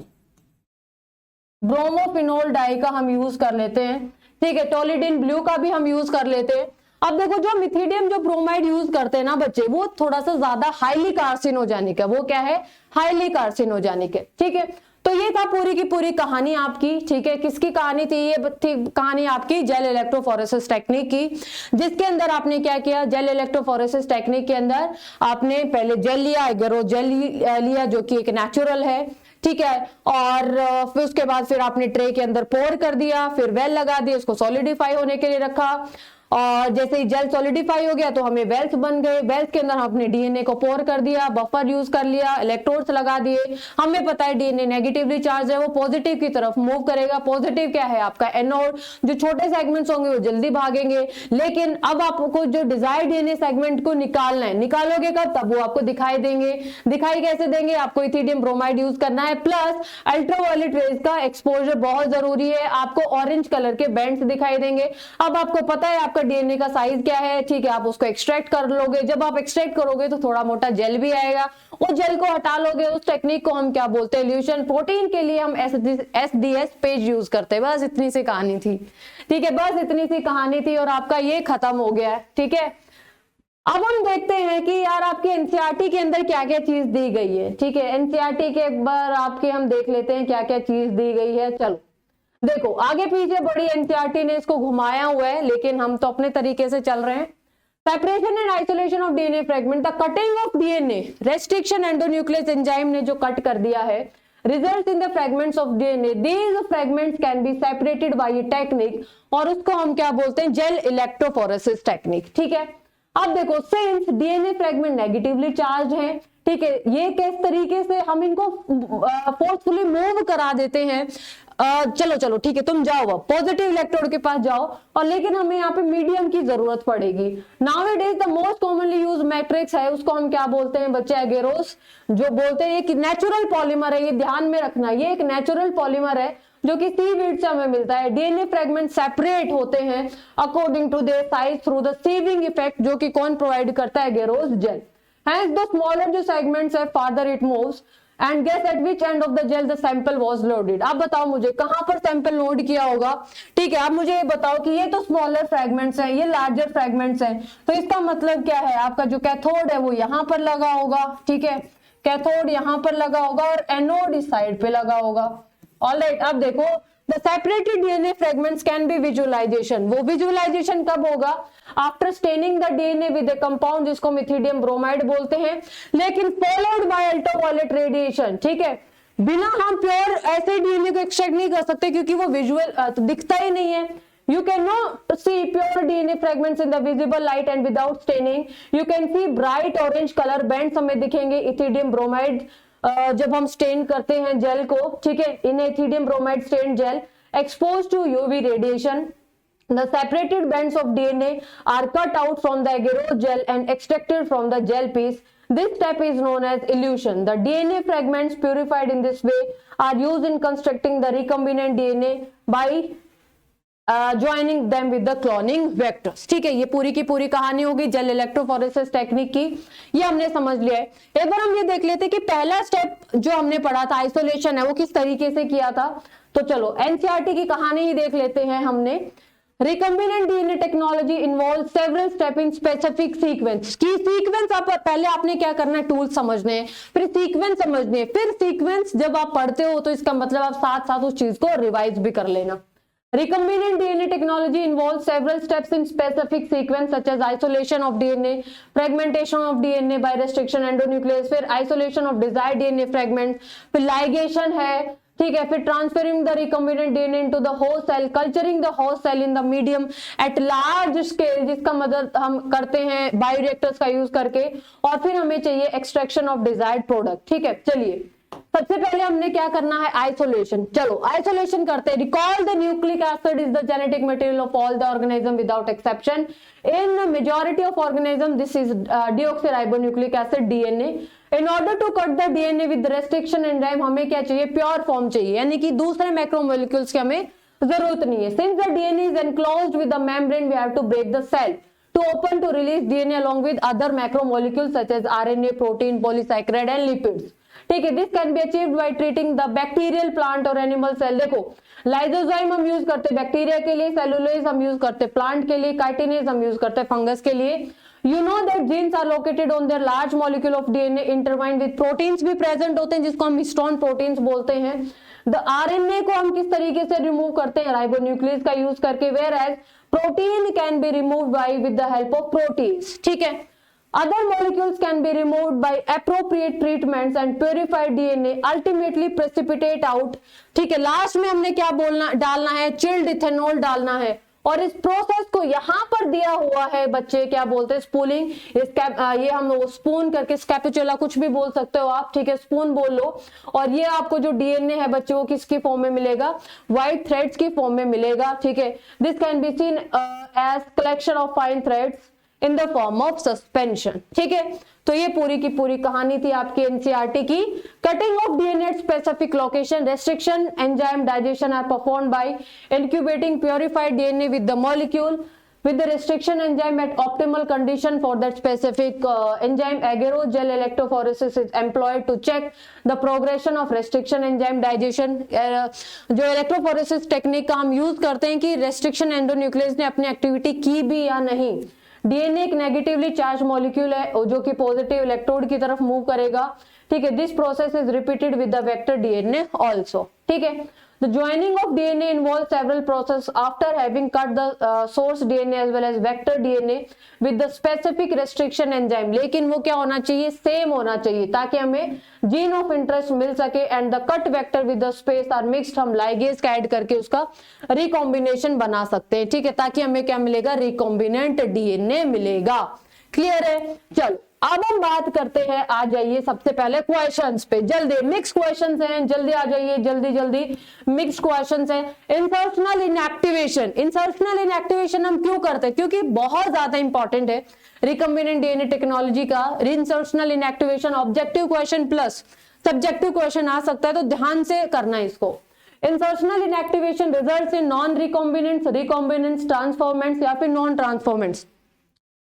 A: ब्रोमोफिनोल डाई का हम यूज कर लेते हैं, ठीक है। टोलिडिन ब्लू का भी हम यूज कर लेते हैं। अब देखो जो मिथिडियम जो ब्रोमाइड यूज करते हैं ना बच्चे, वो थोड़ा सा ज्यादा हाईली कार्सिनोजेनिक है, वो क्या है, हाईली कार्सिनोजेनिक है, ठीक है। तो ये था पूरी की पूरी कहानी आपकी, ठीक है। किसकी कहानी थी, ये थी कहानी आपकी जेल इलेक्ट्रोफोरेसिस टेक्निक की, जिसके अंदर आपने क्या किया, जेल इलेक्ट्रोफोरेसिस टेक्निक के अंदर आपने पहले जेल लिया, एगेरो जेल लिया जो कि एक नेचुरल है, ठीक है, और फिर उसके बाद फिर आपने ट्रे के अंदर पोर कर दिया, फिर वेल लगा दिया, उसको सॉलिडिफाई होने के लिए रखा, और जैसे ही जेल सॉलिडिफाई हो गया तो हमें वेल्स बन गए, वेल्स के अंदर हमने डीएनए को पोर कर दिया, बफर यूज कर लिया, इलेक्ट्रोड्स लगा दिए। हमें पता है डीएनए नेगेटिवली चार्ज है, वो पॉजिटिव की तरफ मूव करेगा, पॉजिटिव क्या है आपका एनोड, जो छोटे सेगमेंट्स होंगे वो जल्दी भागेंगे। लेकिन अब आपको जो डिजायर्ड डीएनए सेगमेंट को निकालना है, निकालोगे कब, तब वो आपको दिखाई देंगे। दिखाई कैसे देंगे, आपको इथिडियम ब्रोमाइड यूज करना है, प्लस अल्ट्रावायलेट रेज का एक्सपोजर बहुत जरूरी है, आपको ऑरेंज कलर के बैंड्स दिखाई देंगे। अब आपको पता है आपका डीएनए का साइज क्या है, ठीक है, आप उसको एक्सट्रैक्ट कर लोगे, जब आप एक्सट्रैक्ट करोगे तो थोड़ा मोटा जेल भी आएगा, उस जेल को हटा लोगे, उस टेक्निक को हम क्या बोलते हैं, इल्यूशन। प्रोटीन के लिए हम एसडीएस पेज यूज करते हैं। बस इतनी सी कहानी थी, ठीक है, बस इतनी सी कहानी थी और आपका ये खत्म हो गया है, ठीक है। अब हम देखते हैं कि यार आपके एनसीईआरटी के अंदर क्या क्या चीज दी गई है, ठीक है, एनसीईआरटी के एक बार आपके हम देख लेते हैं क्या क्या चीज दी गई है। चलो देखो आगे पीछे बड़ी एनसीईआरटी ने इसको घुमाया हुआ है, लेकिन हम तो अपने तरीके से चल रहे हैं। Separation and isolation of DNA fragment, the cutting of DNA, restriction endonuclease enzyme ने जो कट कर दिया है, result in the fragments of DNA, these fragments can be separated by a technique, और उसको हम क्या बोलते हैं, जेल इलेक्ट्रोफोरेसिस टेक्निक, ठीक है। अब देखो since DNA fragment negatively charge है, ठीक है, ये किस तरीके से हम इनको फोर्सफुली मूव करा देते हैं। चलो चलो ठीक है, तुम जाओ अब पॉजिटिव इलेक्ट्रोड के पास जाओ, और लेकिन हमें यहाँ पे मीडियम की जरूरत पड़ेगी। Nowadays the most commonly use matrix है, उसको हम क्या बोलते हैं बच्चे, एगेरोस, जो बोलते हैं ये नेचुरल पॉलीमर है, ये ध्यान में रखना, ये एक नेचुरल पॉलीमर है जो कि सीवीड से हमें मिलता है। डीएनए फ्रेगमेंट सेपरेट होते हैं according to their size through the sieving effect, जो कि कौन प्रोवाइड करता है, agarose gel. Hence the smaller जो segments है farther it moves, and guess at which end of the gel the sample was loaded। आप बताओ मुझे कहां पर सैंपल लोड किया होगा, ठीक है। आप मुझे ये बताओ कि ये तो स्मॉलर फ्रेगमेंट्स हैं, ये लार्जर फ्रेगमेंट्स हैं, तो इसका मतलब क्या है, आपका जो कैथोड है वो यहां पर लगा होगा, ठीक है, कैथोड यहां पर लगा होगा और एनोड इस साइड पे लगा होगा। ऑलराइट, अब देखो the separated DNA fragments can be visualization, वो विजुअलाइजेशन कब होगा, after staining the DNA with a compound जिसको मिथिडियम ब्रोमाइड बोलते हैं, लेकिन फॉलोड बाय अल्ट्रावायलेट रेडिएशन, ठीक है। बिना हम प्योर ऐसे डीएनए को एक्सट्रैक्ट नहीं कर सकते क्योंकि वो विजुअल तो दिखता ही नहीं है। You cannot see pure DNA fragments in the visible light and without staining. You can see bright orange color bands हमें दिखेंगे इथिडियम ब्रोमाइड जब हम स्टेन करते हैं जेल को, ठीक है, in ethidium bromide stain gel exposed to UV radiation. The separated bands of DNA are cut out from the agarose gel and extracted from the gel piece. This step is known as elution. The DNA fragments purified in this way are used in constructing the recombinant DNA by joining them with the cloning vectors. ठीक है, ये पूरी की पूरी कहानी होगी jail electrophoresis technique की, ये हमने समझ लिया है। एक बार हम ये देख लेते कि पहला स्टेप जो हमने पढ़ा था आइसोलेशन है वो किस तरीके से किया था। तो चलो एनसीईआरटी की कहानी ही देख लेते हैं हमने। Recombinant DNA technology involve several step in specific sequence. की सीक्वेंस आप पहले आपने क्या करना है, टूल समझने हैं, फिर सीक्वेंस समझने हैं, फिर सीक्वेंस जब आप पढ़ते हो तो इसका मतलब आप साथ साथ उस चीज को रिवाइज भी कर लेना। Recombinant DNA technology involves several steps in specific sequence such as isolation of DNA, fragmentation of DNA by restriction endonuclease, फिर isolation of desired DNA fragments, फिर ligation है, ठीक है, फिर transferring the recombinant DNA into the host cell, culturing the host cell in the medium at large scale, जिसका मदद हम करते हैं बायोरिएक्टर्स का यूज करके, और फिर हमें चाहिए extraction of desired product। ठीक है, चलिए सबसे पहले हमने क्या करना है, आइसोलेशन। चलो आइसोलेशन करते हैं। Recall the nucleic acid is the genetic material of all the organism without exception. In majority of organism this is deoxyribonucleic acid DNA. In order to cut the DNA with restriction enzyme हमें क्या चाहिए, pure form चाहिए, यानी कि दूसरे macromolecules की हमें जरूरत नहीं है। Since the DNA is enclosed with the membrane we have to break the cell to open to release DNA along with other macromolecules such as RNA, protein, polysaccharide and lipids। ठीक है, this can be achieved by treating the bacterial plant और animal cell. देखो lysozyme हम use करते bacteria के लिए, cellulose हम use करते प्लांट के लिए, काइटिनेज हम यूज करते फंगस के लिए। You know that genes are located on their large molecule of DNA intertwined with proteins भी प्रेजेंट होते हैं जिसको हम हिस्टोन प्रोटीन्स बोलते हैं। द आरएनए को हम किस तरीके से रिमूव करते हैं, राइबोन्यूक्लियस का यूज करके, whereas protein can be removed by with the help of protease. ठीक है, other molecules can be removed by appropriate treatments and purified DNA ultimately precipitate out। ठीक है, लास्ट में हमने क्या बोलना डालना है, चिल्ड इथेनॉल डालना है, और इस प्रोसेस को यहाँ पर दिया हुआ है बच्चे, क्या बोलते हैं, स्पूलिंग। ये हम लोग स्पून करके, स्कैपुचुला कुछ भी बोल सकते हो आप, ठीक है, स्पून बोल लो। और ये आपको जो डीएनए है बच्चे वो किसकी फॉर्म में मिलेगा, व्हाइट थ्रेड्स की फॉर्म में मिलेगा। ठीक है, this can be seen as collection of fine threads in the form of suspension. ठीक है, तो ये पूरी की पूरी कहानी थी आपकी एनसीईआरटी की। Cutting of DNA at specific location, restriction enzyme digestion are performed by incubating purified DNA with the molecule with the restriction enzyme at optimal condition for that specific enzyme. Agarose gel electrophoresis is employed to check the progression of restriction enzyme digestion। जो electrophoresis technique का हम use करते हैं कि restriction endonuclease ने अपनी activity की भी या नहीं। डीएनए एक नेगेटिवली चार्ज मॉलिक्यूल है जो कि पॉजिटिव इलेक्ट्रोड की तरफ मूव करेगा। ठीक है, this process is repeated with the vector DNA also. ठीक है, the joining of DNA involves several processes after having cut the source DNA as well as vector DNA with the specific restriction enzyme। लेकिन वो क्या होना चाहिए, same होना चाहिए ताकि हमें जीन ऑफ इंटरेस्ट मिल सके। And the cut vector with the space are mixed, हम लाइगेज का ऐड करके उसका रिकॉम्बिनेशन बना सकते हैं। ठीक है, ताकि हमें क्या मिलेगा, रिकॉम्बिनेंट डीएनए मिलेगा। क्लियर है? चलो अब हम बात करते हैं, आ जाइए सबसे पहले क्वेश्चंस पे, जल्दी मिक्स क्वेश्चंस हैं, जल्दी आ जाइए, जल्दी जल्दी मिक्स क्वेश्चंस हैं। इंसर्शनल इनएक्टिवेशन, इंसर्शनल इनएक्टिवेशन हम क्यों करते हैं, क्योंकि बहुत ज्यादा इंपॉर्टेंट है रिकम्बिनेंट डीएनए टेक्नोलॉजी का insertional inactivation. Objective question plus subjective question आ सकता है, तो ध्यान से करना है इसको। Insertional inactivation results in non recombinants, recombinants, transformants या फिर नॉन ट्रांसफॉर्मेंट्स।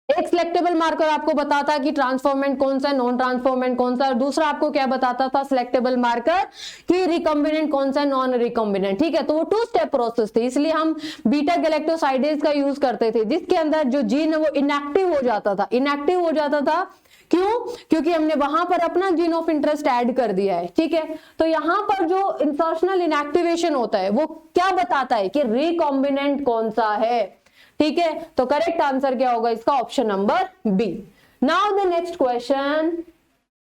A: एक सिलेक्टेबल मार्कर आपको बताता कि ट्रांसफॉर्मेंट कौन सा है, नॉन ट्रांसफॉर्मेंट कौन सा है, दूसरा आपको क्या बताता था सिलेक्टेबल मार्कर कि रिकॉम्बिनेंट कौन सा है, नॉन रिकॉम्बिनेंट। ठीक है, तो वो 2 स्टेप प्रोसेस थी, इसलिए हम बीटा गैलेक्टोसाइडेज का यूज करते थे जिसके अंदर जो जीन है वो इनएक्टिव हो जाता था। इनएक्टिव हो जाता था क्यों, क्योंकि हमने वहां पर अपना जीन ऑफ इंटरेस्ट ऐड कर दिया है। ठीक है, तो यहां पर जो इंसर्शनल इनएक्टिवेशन होता है वो क्या बताता है कि रिकॉम्बिनेंट कौन सा है। ठीक है, तो करेक्ट आंसर क्या होगा इसका, option number B. Now the next question,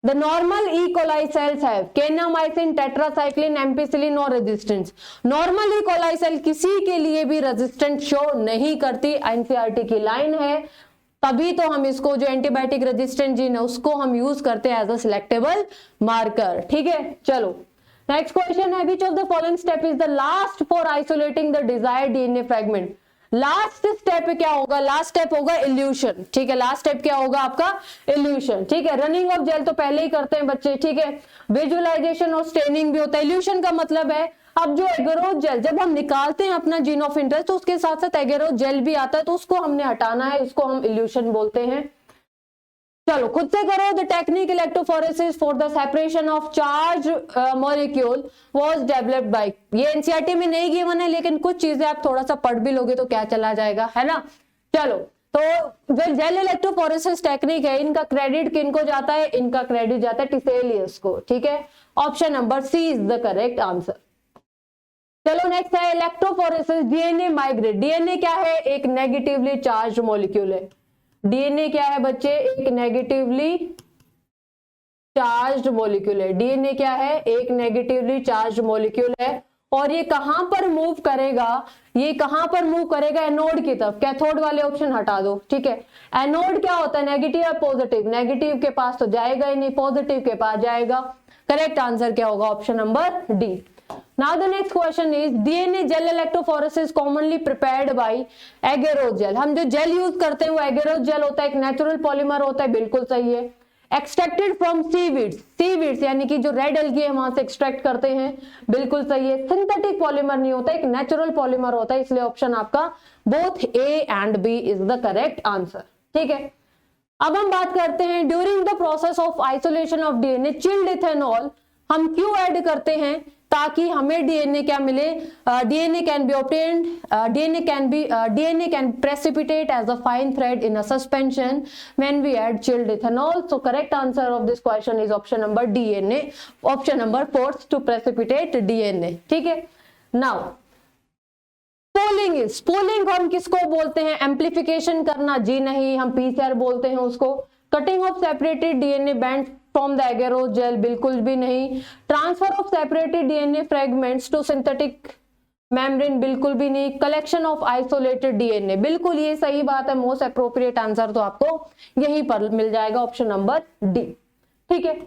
A: The normal E. coli cells have kanamycin, tetracycline, ampicillin और resistance. Normal E. coli cell किसी के लिए भी resistant शो नहीं करती, एनसीईआरटी की लाइन है, तभी तो हम इसको जो एंटीबायोटिक रेजिस्टेंट जीन है उसको हम यूज करते हैं एज अ सिलेक्टेबल मार्कर। ठीक है, चलो नेक्स्ट क्वेश्चन है, which of the following step is the last for isolating the desired DNA fragment. Last step क्या होगा, लास्ट स्टेप होगा इल्यूशन। ठीक है, लास्ट स्टेप क्या होगा आपका, इल्यूशन। ठीक है, रनिंग ऑफ जेल तो पहले ही करते हैं बच्चे। ठीक है, विजुअलाइजेशन और स्टेनिंग भी होता है। इल्यूशन का मतलब है अब जो एगेरोज जेल जब हम निकालते हैं अपना जीन ऑफ इंटरेस्ट तो उसके साथ साथ एगेरोज जेल भी आता है, तो उसको हमने हटाना है, इसको हम इल्यूशन बोलते हैं। चलो खुद से करो। The technique electrophoresis for the separation of charge molecule was developed by, ये एनसीईआरटी में नहीं गिवन है लेकिन कुछ चीजें आप थोड़ा सा पढ़ भी लोगे तो क्या चला जाएगा, है ना। चलो तो जो जेल इलेक्ट्रोफोरेसिस टेक्निक है इनका क्रेडिट किनको जाता है, इनका क्रेडिट जाता है टिसेलियस को। ठीक है, option number C is the correct answer. चलो नेक्स्ट है इलेक्ट्रोफोरेसिस डीएनए माइग्रेट। डीएनए क्या है, एक नेगेटिवली चार्ज मॉलिक्यूल है। डीएनए क्या है बच्चे, एक नेगेटिवली चार्ज मॉलिक्यूल है। डीएनए क्या है, एक नेगेटिवली चार्ज मॉलिक्यूल है और ये कहां पर मूव करेगा, ये कहां पर मूव करेगा, एनोड की तरफ। कैथोड वाले ऑप्शन हटा दो। ठीक है, एनोड क्या होता है, नेगेटिव या पॉजिटिव, नेगेटिव के पास तो जाएगा ही नहीं, पॉजिटिव के पास जाएगा। करेक्ट आंसर क्या होगा, option number D. Now the next question is DNA gel electrophoresis commonly prepared by agarose gel। हम जो जेल यूज करते हैं वो एगेरोज जेल होता है, एक नेचुरल पॉलीमर होता है, बिल्कुल सही है। एक्सट्रैक्टेड फ्रॉम सीवीड्स, सीवीड्स यानी कि जो रेड एल्गी है वहां से एक्सट्रैक्ट करते हैं, बिल्कुल सही है। सिंथेटिक पॉलीमर नहीं होता, एक नेचुरल पॉलीमर होता है, इसलिए ऑप्शन आपका both A and B is the correct answer. ठीक है, अब हम बात करते हैं during the process of isolation of DNA chilled ethanol हम क्यों ऐड करते हैं, ताकि हमें डीएनए क्या मिले, DNA can be obtained, DNA can precipitate as a fine thread in a suspension when we add chilled ethanol. So correct answer of this question is option number DNA, option number 4 to precipitate DNA. ठीक है, now spooling, spooling हम किसको बोलते हैं, amplification करना, जी नहीं, हम PCR बोलते हैं उसको। Cutting of separated DNA band from the agarose gel, बिल्कुल भी नहीं। Transfer of separated DNA fragments to synthetic membrane, बिल्कुल भी नहीं। कलेक्शन ऑफ आइसोलेटेड डीएनए, बिल्कुल ये सही बात है। मोस्ट अप्रोप्रिएट आंसर तो आपको यहीं पर मिल जाएगा, ऑप्शन नंबर डी। ठीक है,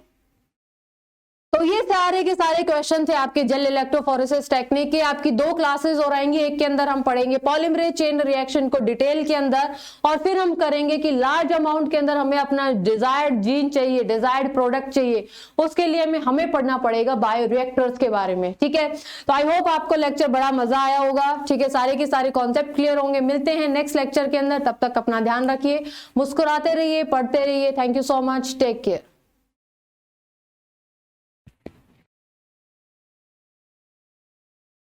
A: तो ये सारे के सारे क्वेश्चन थे आपके जेल इलेक्ट्रोफोरेसिस टेक्निक के। आपकी 2 क्लासेस और आएंगी, एक के अंदर हम पढ़ेंगे पॉलीमरेज चेन रिएक्शन को डिटेल के अंदर, और फिर हम करेंगे कि लार्ज अमाउंट के अंदर हमें अपना डिजायर्ड जीन चाहिए, डिजायर्ड प्रोडक्ट चाहिए, उसके लिए हमें पढ़ना पड़ेगा बायोरिएक्टर्स के बारे में। ठीक है, तो आई होप आपको लेक्चर बड़ा मजा आया होगा। ठीक है, सारे के सारे कॉन्सेप्ट क्लियर होंगे। मिलते हैं नेक्स्ट लेक्चर के अंदर, तब तक अपना ध्यान रखिए, मुस्कुराते रहिए, पढ़ते रहिए। Thank you so much, take care.